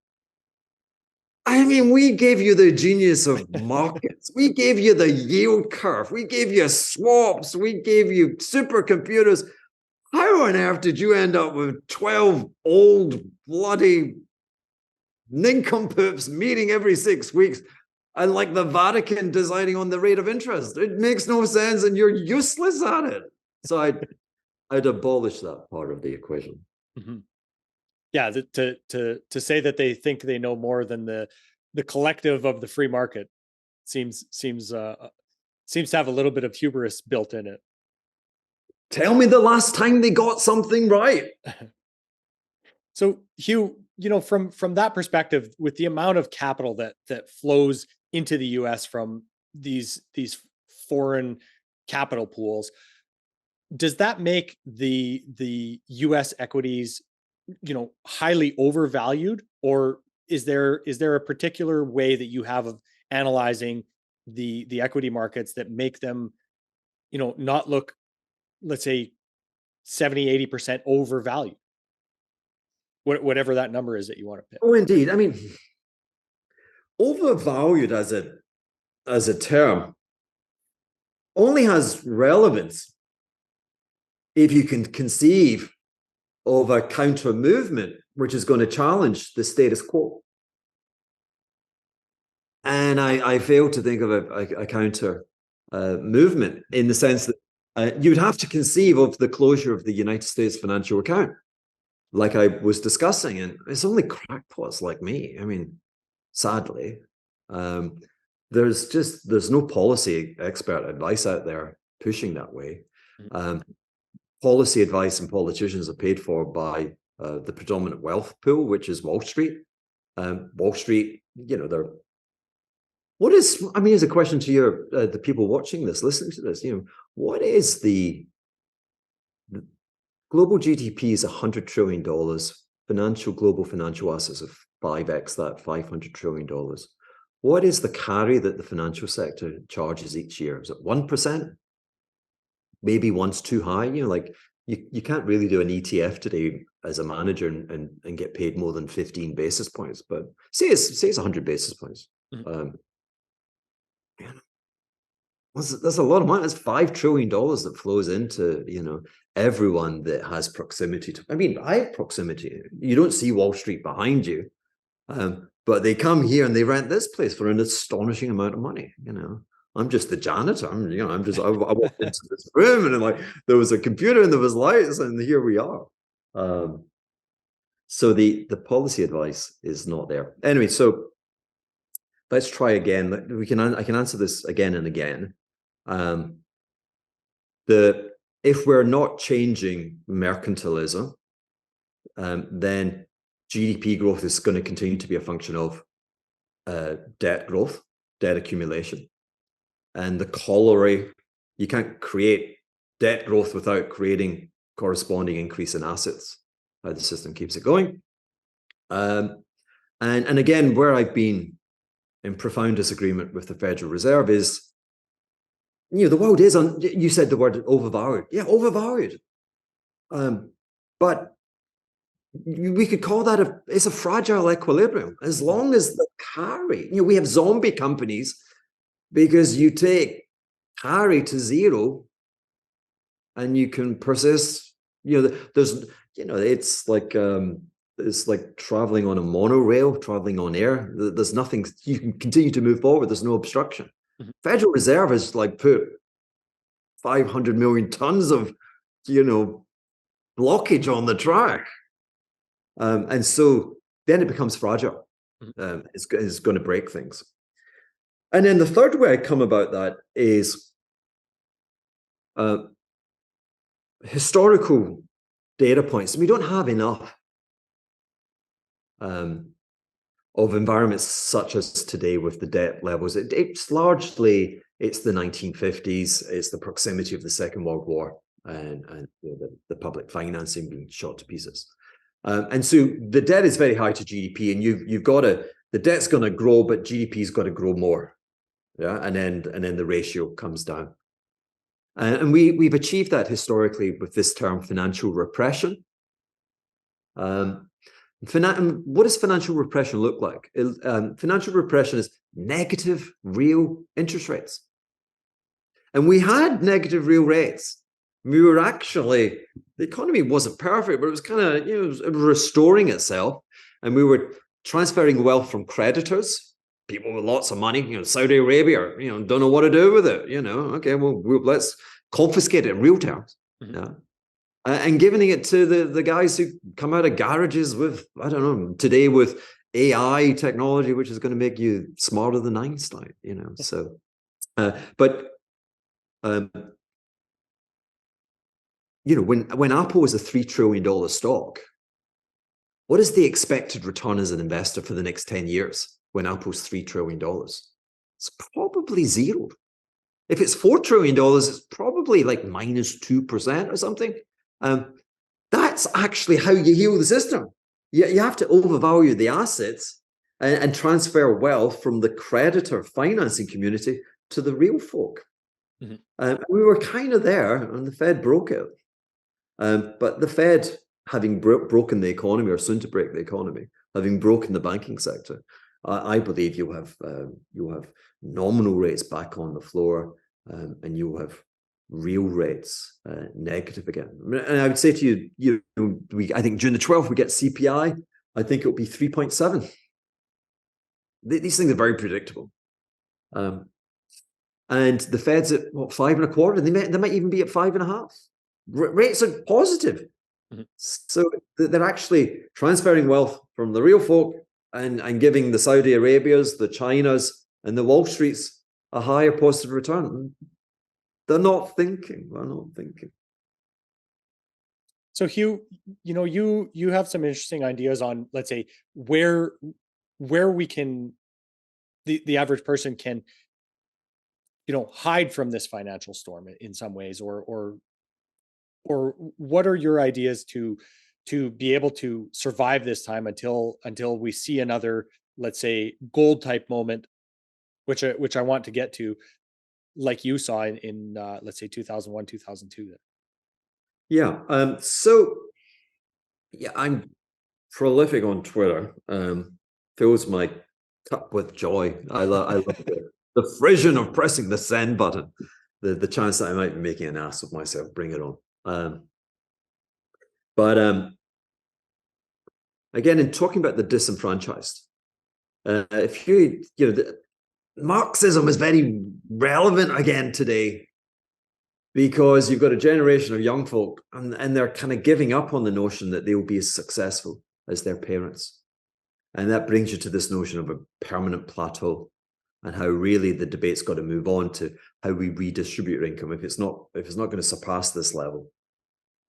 we gave you the genius of markets. We gave you the yield curve. We gave you swaps. We gave you supercomputers. How on earth did you end up with 12 old bloody nincompoops meeting every 6 weeks and like the Vatican deciding on the rate of interest? It makes no sense and you're useless at it. So I'd abolish that part of the equation.
Mm-hmm. Yeah, to say that they think they know more than the collective of the free market seems to have a little bit of hubris built in it.
Tell me the last time they got something right.
So Hugh, from that perspective, with the amount of capital that flows into the US from these foreign capital pools, does that make the US equities highly overvalued, or is there a particular way that you have of analyzing the equity markets that make them not look, let's say, 70-80% overvalued, whatever that number is that you want to pick?
Oh, indeed. Overvalued as a term only has relevance if you can conceive of a counter movement which is going to challenge the status quo. And I fail to think of a counter movement in the sense that you'd have to conceive of the closure of the United States financial account. like I was discussing, and it's only crackpots like me. I mean, sadly, there's no policy expert advice out there pushing that way. Policy advice and politicians are paid for by the predominant wealth pool, which is Wall Street. Wall Street, they're. What is? I mean, as a question to the people watching this, listening to this, what is the global GDP is $100 trillion. Global financial assets of 5x that, $500 trillion. What is the carry that the financial sector charges each year? Is it 1%? Maybe one's too high. You can't really do an ETF today as a manager and get paid more than 15 basis points. But say it's 100 basis points. That's a lot of money. That's $5 trillion that flows into everyone that has proximity to. I mean, I have proximity. You don't see Wall Street behind you, but they come here and they rent this place for an astonishing amount of money. I'm just the janitor. I walked into this room and there was a computer and there was lights and here we are. So the policy advice is not there. Anyway, so let's try again. I can answer this again and again. If we're not changing mercantilism, then GDP growth is going to continue to be a function of debt growth, debt accumulation. And the corollary, you can't create debt growth without creating corresponding increase in assets. How the system keeps it going. And again, where I've been in profound disagreement with the Federal Reserve is, the world is you said the word overvalued. Yeah, overvalued. But we could call that it's a fragile equilibrium. As long as the carry, we have zombie companies because you take carry to zero and you can persist. It's like traveling on a monorail, traveling on air. There's nothing, you can continue to move forward. There's no obstruction. Federal Reserve has put 500 million tons of, blockage on the track. And so then it becomes fragile. It's going to break things. And then the third way I come about that is historical data points. We don't have enough of environments such as today with the debt levels. It's largely, it's the 1950s, it's the proximity of the Second World War and the public financing being shot to pieces. And so the debt is very high to GDP, and you've got the debt's going to grow, but GDP's got to grow more. Yeah, and then the ratio comes down. And we've achieved that historically with this term financial repression. What does financial repression look like? Financial repression is negative real interest rates. And we had negative real rates. We were actually, the economy wasn't perfect, but it was kind of, it was restoring itself. And we were transferring wealth from creditors, people with lots of money, Saudi Arabia, don't know what to do with it. Okay, well, let's confiscate it in real terms. Yeah. And giving it to the guys who come out of garages with, I don't know, today with AI technology, which is going to make you smarter than Einstein, So, when Apple is a $3 trillion stock, what is the expected return as an investor for the next 10 years when Apple's $3 trillion? It's probably zero. If it's $4 trillion, it's probably like -2% or something. That's actually how you heal the system. You have to overvalue the assets and transfer wealth from the creditor financing community to the real folk. We were kind of there, and the Fed broke it. But the Fed, having broken the economy, or soon to break the economy, having broken the banking sector, I believe you'll have nominal rates back on the floor, and you'll have real rates negative again. And I would say to you, I think June the 12th we get CPI. I think it'll be 3.7. These things are very predictable. And the Fed's at 5.25. They might even be at 5.5. Rates are positive.
Mhm.
So they're actually transferring wealth from the real folk and giving the Saudi Arabias, the Chinas, and the Wall Streets a higher positive return. They're not thinking. They're not thinking.
So Hugh, you have some interesting ideas on, let's say, where we can, the average person can, hide from this financial storm in some ways, or what are your ideas to be able to survive this time until we see another, let's say, gold type moment, which I want to get to, like you saw in let's say 2001, 2002.
Yeah. So yeah, I'm prolific on Twitter. Fills my cup with joy. I love the frisson of pressing the send button. The chance that I might be making an ass of myself. Bring it on. But again, in talking about the disenfranchised, if Marxism is very relevant again today, because you've got a generation of young folk and they're kind of giving up on the notion that they'll be as successful as their parents. And that brings you to this notion of a permanent plateau and how really the debate's got to move on to how we redistribute income. If it's not going to surpass this level,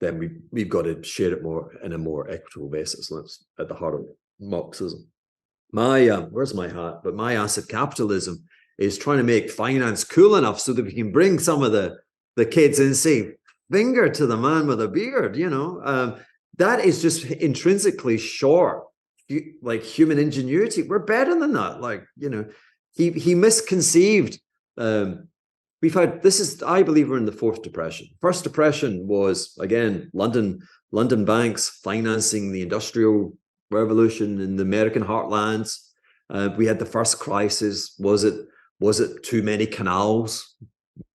then we've got to share it more in a more equitable basis. And that's at the heart of Marxism. Where's my hat? But my asset capitalism is trying to make finance cool enough so that we can bring some of the kids and say, finger to the man with a beard, that is just intrinsically short, like human ingenuity. We're better than that. He misconceived. We've had, I believe we're in the fourth depression. First depression was, again, London banks financing the industrial revolution in the American heartlands. We had the first crisis. Was it too many canals,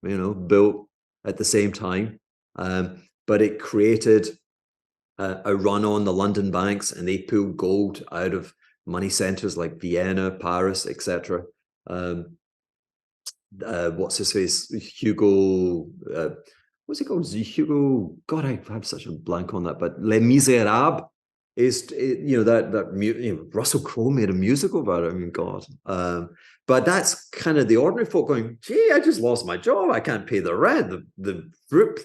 built at the same time? But it created a run on the London banks, and they pulled gold out of money centers like Vienna, Paris, etc. What's his face? Hugo. What's he called? Hugo. God, I have such a blank on that. But Les Miserables is, Russell Crowe made a musical about it. I mean, God. But that's kind of the ordinary folk going, gee, I just lost my job. I can't pay the rent. The fruit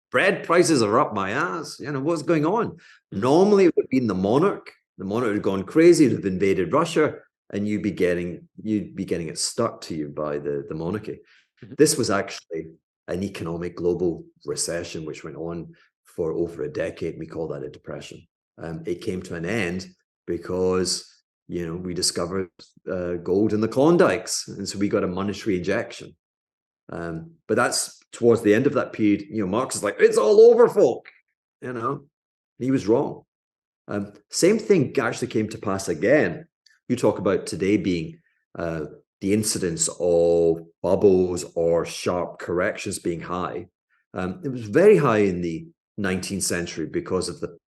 bread prices are up my ass. What's going on? Normally it would have been the monarch. The monarch would have gone crazy, would have invaded Russia, and you'd be getting it stuck to you by the monarchy. Mm-hmm. This was actually an economic global recession which went on for over a decade. We call that a depression. It came to an end because we discovered gold in the Klondikes, and so we got a monetary injection. But that's towards the end of that period. Marx is like, it's all over, folk. He was wrong. Same thing actually came to pass again. You talk about today being the incidence of bubbles or sharp corrections being high. It was very high in the 19th century because of the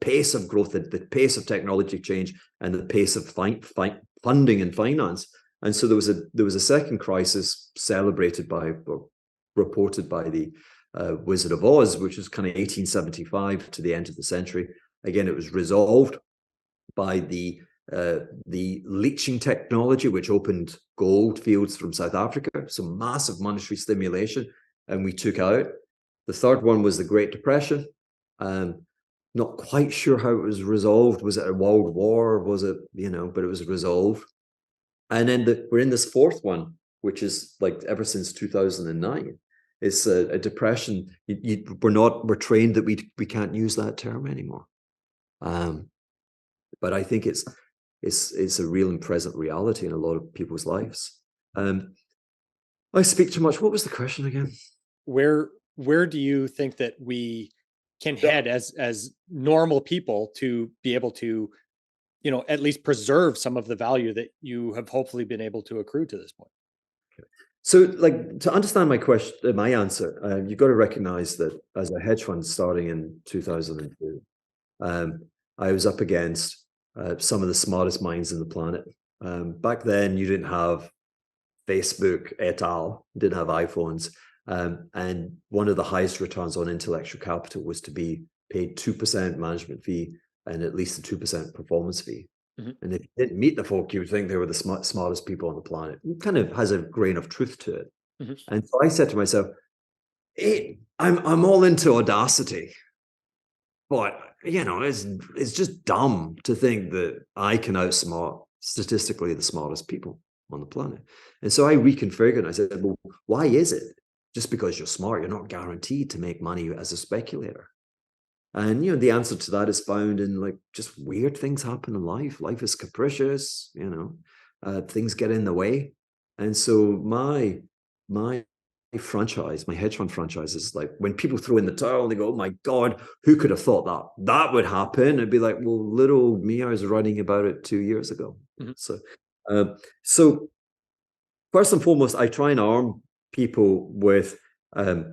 pace of growth, the pace of technology change, and the pace of funding and finance. And so there was a second crisis celebrated by, or reported by, the Wizard of Oz, which was kind of 1875 to the end of the century. Again, it was resolved by the leaching technology, which opened gold fields from South Africa. So massive monetary stimulation, and we took out. The third one was the Great Depression. Not quite sure how it was resolved. Was it a world war? Was it, but it was resolved. And then we're in this fourth one, which is like ever since 2009. It's a depression. We're trained that we can't use that term anymore. But I think it's a real and present reality in a lot of people's lives. I speak too much. What was the question again?
Where do you think that we can head as normal people to be able to, at least preserve some of the value that you have hopefully been able to accrue to this point?
Okay. So, to understand my answer, you've got to recognize that as a hedge fund starting in 2002, I was up against some of the smartest minds in the planet. Back then, you didn't have Facebook et al., didn't have iPhones. And one of the highest returns on intellectual capital was to be paid 2% management fee and at least a 2% performance fee.
Mm-hmm.
And if you didn't meet the folk, you would think they were the smartest people on the planet. It kind of has a grain of truth to it.
Mm-hmm.
And so I said to myself, hey, I'm all into audacity, but it's just dumb to think that I can outsmart statistically the smartest people on the planet. And so I reconfigured and I said, well, why is it? Just because you're smart, you're not guaranteed to make money as a speculator. And the answer to that is found in like just weird things happen in life. Life is capricious, things get in the way. And so my franchise, my hedge fund franchise is like when people throw in the towel, they go, oh my God, who could have thought that would happen? It'd be like, well, little me, I was writing about it 2 years ago. Mm-hmm. So first and foremost, I try and arm people with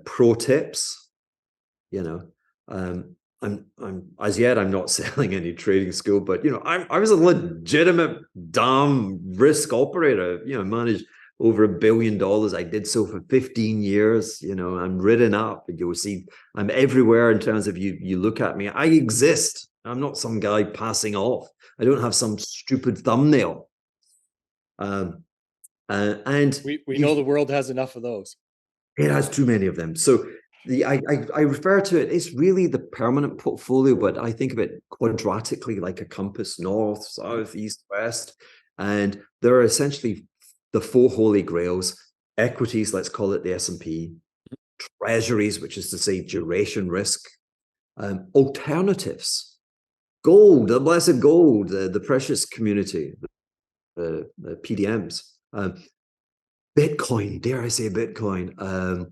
pro tips. I'm as yet I'm not selling any trading school, but I was a legitimate damn risk operator. Managed over $1 billion. I did so for 15 years. I'm written up. You'll see I'm everywhere in terms of you look at me. I exist. I'm not some guy passing off. I don't have some stupid thumbnail. And
we know the world has enough of those.
It has too many of them. So I refer to it, it's really the permanent portfolio, but I think of it quadratically like a compass, north, south, east, west. And there are essentially the four holy grails: equities, let's call it the S&P, treasuries, which is to say duration risk, alternatives, gold, the blessed gold, the precious community, the PDMs, Bitcoin, dare I say Bitcoin,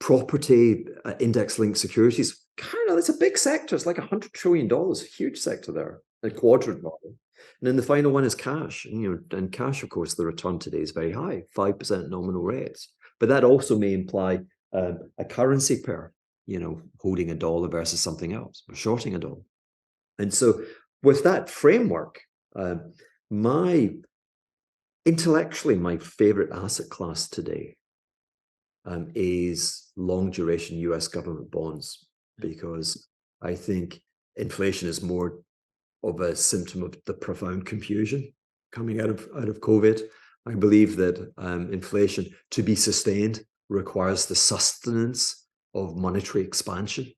property, index-linked securities. It's a big sector. It's like $100 trillion, huge sector there, a quadrant model. And then the final one is cash. And cash, of course, the return today is very high, 5% nominal rates. But that also may imply a currency pair, holding a dollar versus something else, or shorting a dollar. And so with that framework, intellectually, my favorite asset class today is long duration US government bonds, because I think inflation is more of a symptom of the profound confusion coming out of COVID. I believe that inflation, to be sustained, requires the sustenance of monetary expansion.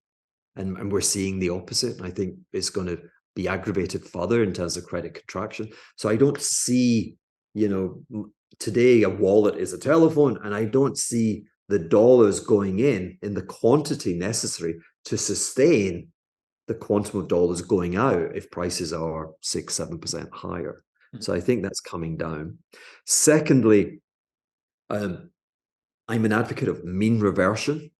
And we're seeing the opposite. I think it's going to be aggravated further in terms of credit contraction. So I don't see, today a wallet is a telephone, and I don't see the dollars going in the quantity necessary to sustain the quantum of dollars going out if prices are 6-7% higher. So I think that's coming down. Secondly, I'm an advocate of mean reversion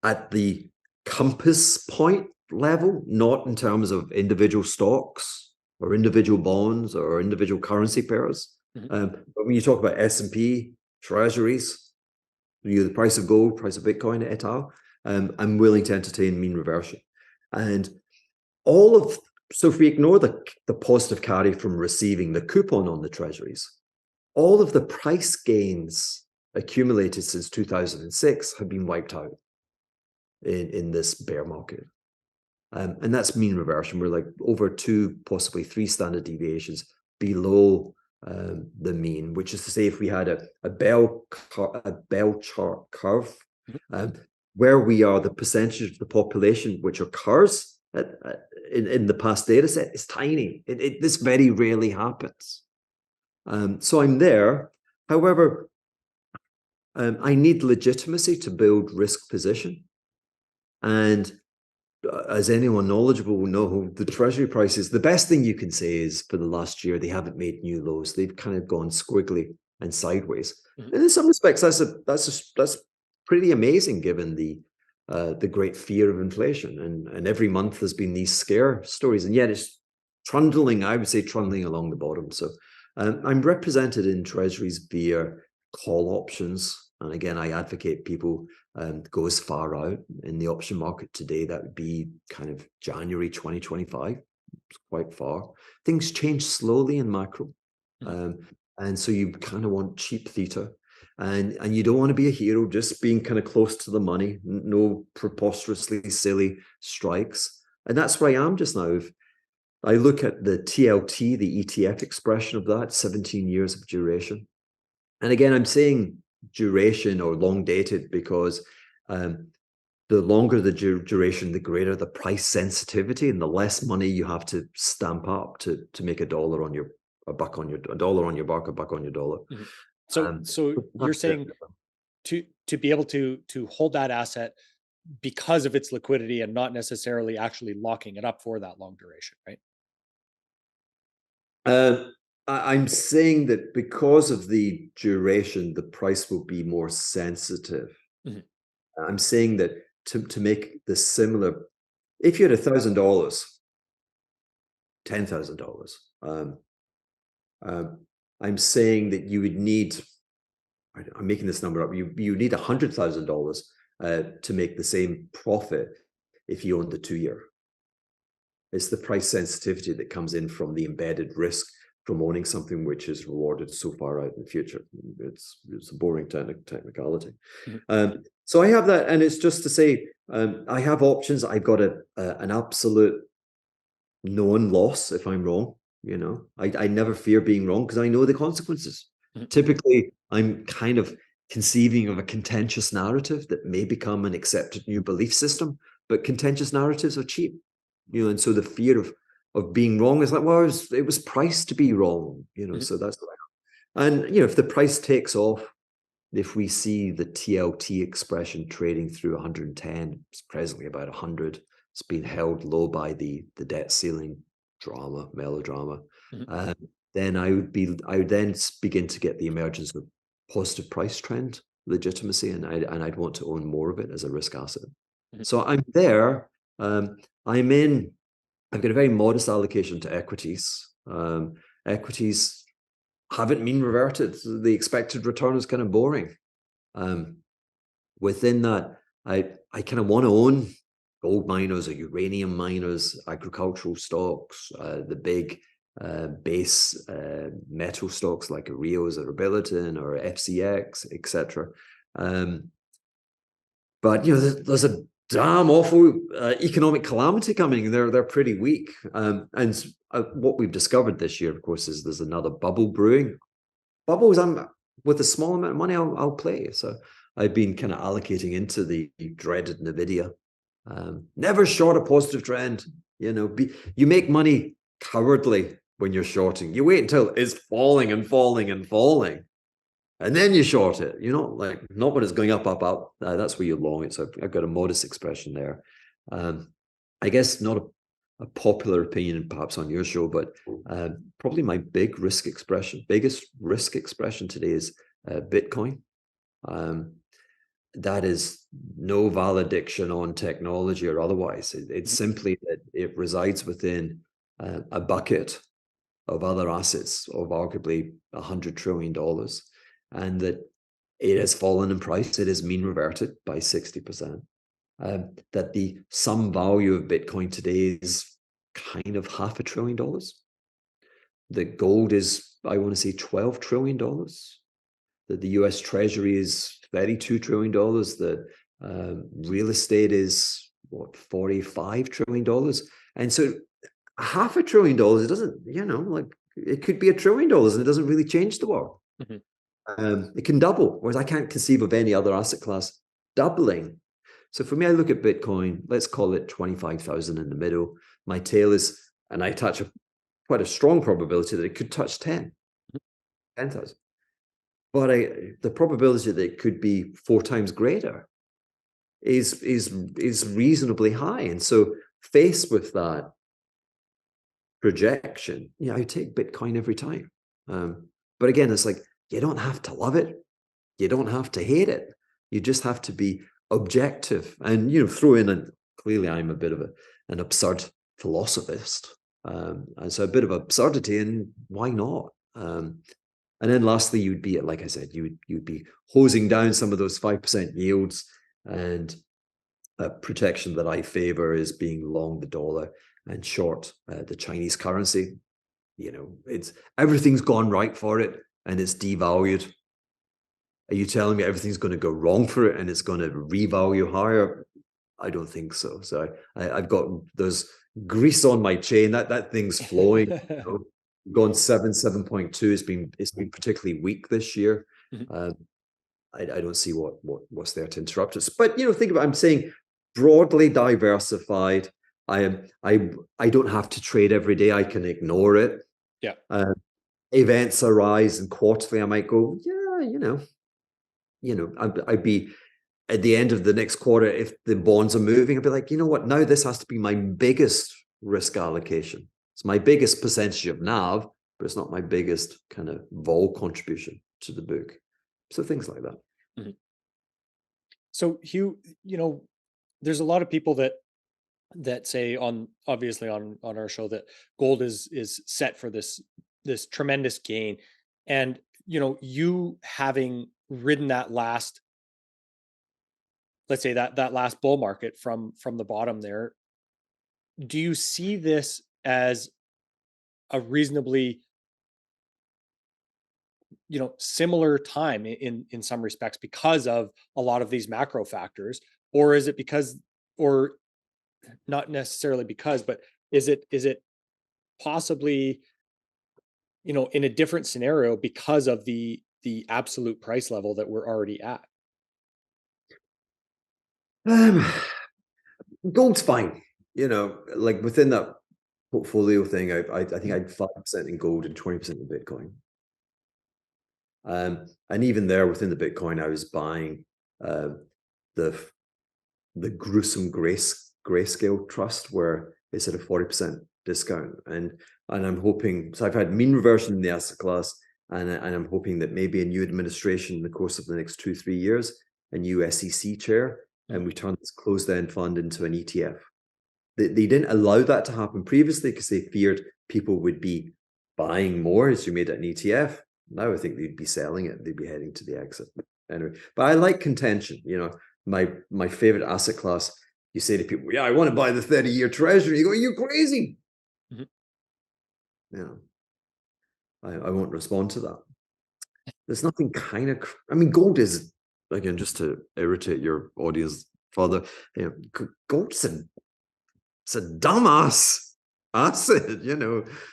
at the compass point level, not in terms of individual stocks or individual bonds or individual currency pairs. But when you talk about S&P, treasuries, the price of gold, price of Bitcoin, et al., I'm willing to entertain mean reversion. And so if we ignore the positive carry from receiving the coupon on the treasuries, all of the price gains accumulated since 2006 have been wiped out in this bear market. And that's mean reversion. We're like over 2, possibly 3 standard deviations below the mean, which is to say, if we had a bell chart curve, where we are, the percentage of the population which occurs in the past data set is tiny. This very rarely happens. So I'm there. However, I need legitimacy to build risk position. And as anyone knowledgeable will know, the treasury prices, the best thing you can say is for the last year, they haven't made new lows. They've kind of gone squiggly and sideways. And in some respects, that's pretty amazing given the great fear of inflation. And every month there's been these scare stories, and yet it's trundling, I would say, trundling along the bottom. So I'm represented in treasuries via call options. And again, I advocate people go as far out in the option market today. That would be kind of January 2025. It's quite far. Things change slowly in macro. And so you kind of want cheap theta. and you don't want to be a hero, just being kind of close to the money, no preposterously silly strikes. And that's where I am just now. If I look at the TLT, the ETF expression of that, 17 years of duration. And again, I'm saying duration or long dated because the longer the duration, the greater the price sensitivity, and the less money you have to stamp up to make a dollar on your a buck on your a dollar on your buck, a buck on your dollar.
So you're saying to be able to hold that asset because of its liquidity and not necessarily actually locking it up for that long duration, right?
I'm saying that because of the duration, the price will be more sensitive. I'm saying that to make the similar, if you had $1,000, $10,000, I'm saying that you would need, I'm making this number up, you need $100,000 to make the same profit if you owned the 2-year. It's the price sensitivity that comes in from the embedded risk from owning something which is rewarded so far out in the future. It's a boring technicality. So I have that, and it's just to say I have options. I've got an absolute known loss if I'm wrong. You know, I never fear being wrong because I know the consequences. Typically, I'm kind of conceiving of a contentious narrative that may become an accepted new belief system, but contentious narratives are cheap. You know, and so the fear of being wrong is like, well, it was priced to be wrong, you know, so that's what I am. And, you know, if the price takes off, if we see the TLT expression trading through 110, it's presently about 100, it's been held low by the debt ceiling melodrama, then I would then begin to get the emergence of positive price trend legitimacy, and I'd want to own more of it as a risk asset. So I'm there. I've got a very modest allocation to equities. Equities haven't mean reverted. The expected return is kind of boring. Within that, I kind of want to own gold miners or uranium miners, agricultural stocks, the big base metal stocks like Rios or Billiton or FCX, etc. But you know, there's a damn awful economic calamity coming. They're pretty weak. And what we've discovered this year, of course, is there's another bubble brewing. Bubbles, with a small amount of money, I'll play. So I've been kind of allocating into the dreaded Nvidia. Never short a positive trend. You know, you make money cowardly when you're shorting. You wait until it's falling and falling and falling, and then you short it. You know, like not when it's going up, up, up. That's where you long it. So I've got a modest expression there. I guess not a popular opinion, perhaps on your show, but probably my biggest risk expression today is Bitcoin. That is no valediction on technology or otherwise. It's simply that it resides within a bucket of other assets of arguably $100 trillion, and that it has fallen in price. It is mean reverted by 60%. That the sum value of Bitcoin today is kind of $500 billion. The gold is, I want to say, $12 trillion. That the US Treasury is $32 trillion. The real estate is what, $45 trillion. And so $500 billion, it doesn't, you know, like it could be $1 trillion and it doesn't really change the world. It can double, whereas I can't conceive of any other asset class doubling. So for me, I look at Bitcoin, let's call it 25,000 in the middle. My tail is, and I touch quite a strong probability that it could touch 10,000. But the probability that it could be 4 times greater is reasonably high. And so faced with that projection, yeah, I take Bitcoin every time. But again, it's like, you don't have to love it. You don't have to hate it. You just have to be objective and, you know, throw in, and clearly I'm a bit of an absurd philosophist. And so a bit of absurdity, and why not? And then lastly, you'd be, like I said, you'd be hosing down some of those 5% yields, and a protection that I favor is being long the dollar and short the Chinese currency. You know, everything's gone right for it and it's devalued. Are you telling me everything's going to go wrong for it and it's going to revalue higher? I don't think so. So I've got there's grease on my chain. That thing's flowing. Gone 7.2. It's been particularly weak this year. I don't see what's there to interrupt us. But think about I'm saying broadly diversified. I don't have to trade every day. I can ignore it.
Yeah.
Events arise and quarterly, I might go, I'd be at the end of the next quarter, if the bonds are moving, I'd be like, you know what? Now this has to be my biggest risk allocation. It's my biggest percentage of NAV, but it's not my biggest kind of vol contribution to the book. So things like that.
Mm-hmm. So Hugh, there's a lot of people that say obviously on our show that gold is set for this tremendous gain. And, you having ridden that last, let's say that last bull market from the bottom there, do you see this as a reasonably, similar time in some respects because of a lot of these macro factors? Or is it or not necessarily because, but is it possibly, in a different scenario because of the absolute price level that we're already at?
Gold's fine. Like within that portfolio thing, I think I had 5% in gold and 20% in Bitcoin. And even there within the Bitcoin, I was buying the gruesome grayscale trust where it's at a 40% discount. And I'm hoping, so I've had mean reversion in the asset class, and I'm hoping that maybe a new administration in the course of the next 2-3 years, a new SEC chair, and we turn this closed-end fund into an ETF. They didn't allow that to happen previously because they feared people would be buying more as you made it an ETF. Now I think they'd be selling it. They'd be heading to the exit. Anyway, but I like contention. My favorite asset class, you say to people, yeah, I want to buy the 30-year treasury. You go, you're crazy. Mm-hmm. I won't respond to that. There's nothing gold is, again, just to irritate your audience further, gold's it's a dumbass asset,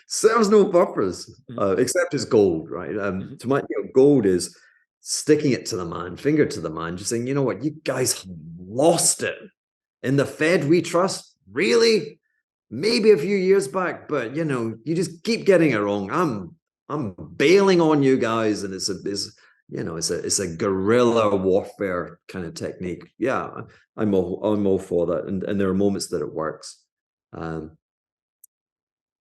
serves no purpose, except as gold, right? To my gold is sticking it to the man, finger to the man, just saying, you know what, you guys lost it. In the Fed we trust, really? Maybe a few years back, but you just keep getting it wrong. I'm bailing on you guys, and it's a guerrilla warfare kind of technique. Yeah, I'm all for that, and there are moments that it works. And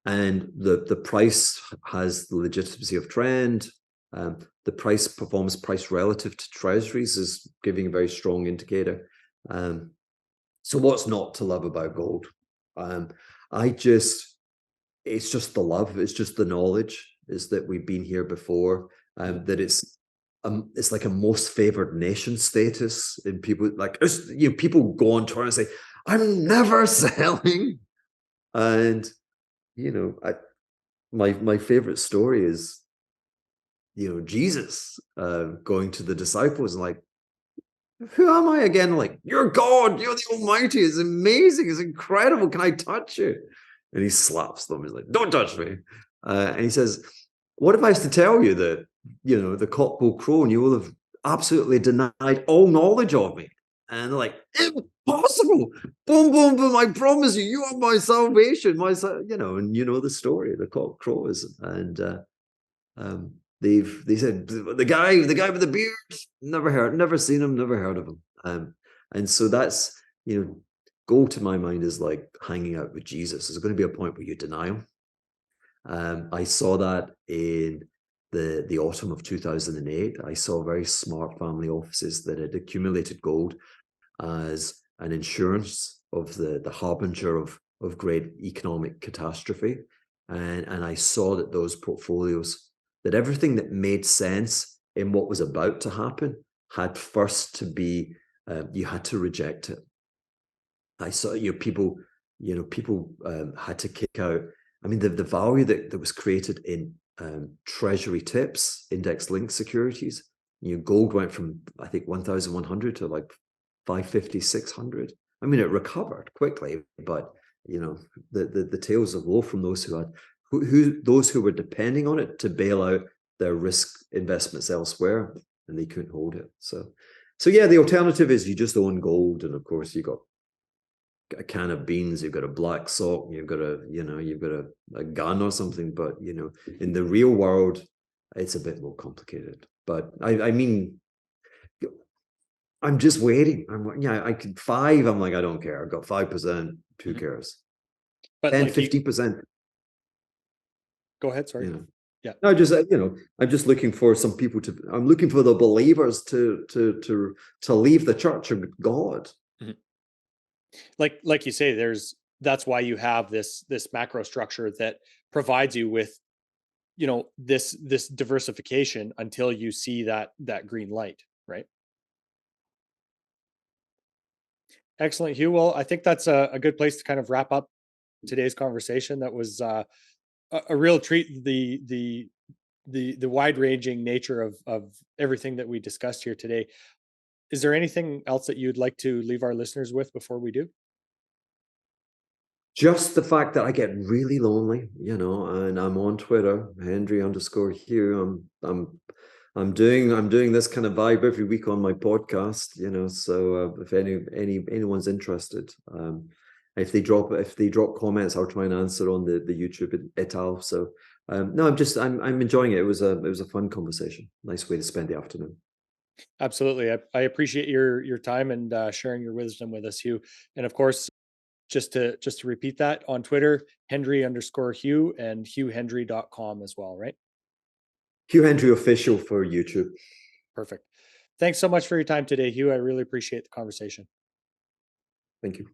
the price has the legitimacy of trend. The price relative to treasuries is giving a very strong indicator. So what's not to love about gold? It's just the love. It's just the knowledge is that we've been here before. That it's like a most favored nation status in people. Like people go on Twitter and say, "I'm never selling," and my favorite story is Jesus going to the disciples and like, who am I again? Like, you're God, you're the Almighty. It's amazing, it's incredible. Can I touch you? And he slaps them. He's like, don't touch me. And he says, what if I was to tell you that the cock will crow and you will have absolutely denied all knowledge of me? And they're like, impossible. Boom, boom, boom. I promise you, you are my salvation. And the story, the cock crows. And they said, the guy with the beard, never seen him, never heard of him. And so that's, gold to my mind is like hanging out with Jesus. There's going to be a point where you deny him. I saw that in the autumn of 2008. I saw very smart family offices that had accumulated gold as an insurance of the harbinger of great economic catastrophe. And I saw that those portfolios, that everything that made sense in what was about to happen had first to be, you had to reject it. I saw people had to kick out. I mean, the value that was created in treasury tips, index linked securities, gold went from, I think, 1,100 to like 550, 600. I mean, it recovered quickly, but the tales of woe from those those who were depending on it to bail out their risk investments elsewhere, and they couldn't hold it. So yeah, the alternative is you just own gold, and of course you got a can of beans, you've got a black sock, you've got a gun or something. But in the real world, it's a bit more complicated. But I mean, I'm just waiting. I could 5. I'm like, I don't care. I've got 5%. Who cares?
But
10, 15%.
Go ahead. Sorry.
Yeah. No, just I'm just looking for some people I'm looking for the believers to leave the church of God.
Mm-hmm. Like you say, that's why you have this macro structure that provides you with, this diversification until you see that green light, right? Excellent, Hugh. Well, I think that's a good place to kind of wrap up today's conversation. That was a real treat. The wide ranging nature of everything that we discussed here today. Is there anything else that you'd like to leave our listeners with before we do?
Just the fact that I get really lonely, and I'm on Twitter, Hendry_Hugh. I'm doing this kind of vibe every week on my podcast, so if anyone's interested, if they drop comments, I'll try and answer on the YouTube et al. So no, I'm enjoying it. It was a fun conversation. Nice way to spend the afternoon.
Absolutely. I appreciate your time and sharing your wisdom with us, Hugh. And of course, just to repeat that, on Twitter, Hendry_Hugh, and HughHendry.com as well, right?
Hugh Hendry official for YouTube.
Perfect. Thanks so much for your time today, Hugh. I really appreciate the conversation.
Thank you.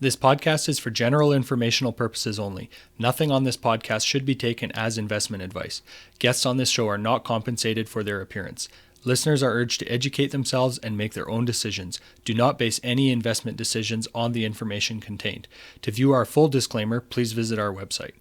This podcast is for general informational purposes only. Nothing on this podcast should be taken as investment advice. Guests on this show are not compensated for their appearance. Listeners are urged to educate themselves and make their own decisions. Do not base any investment decisions on the information contained. To view our full disclaimer, please visit our website.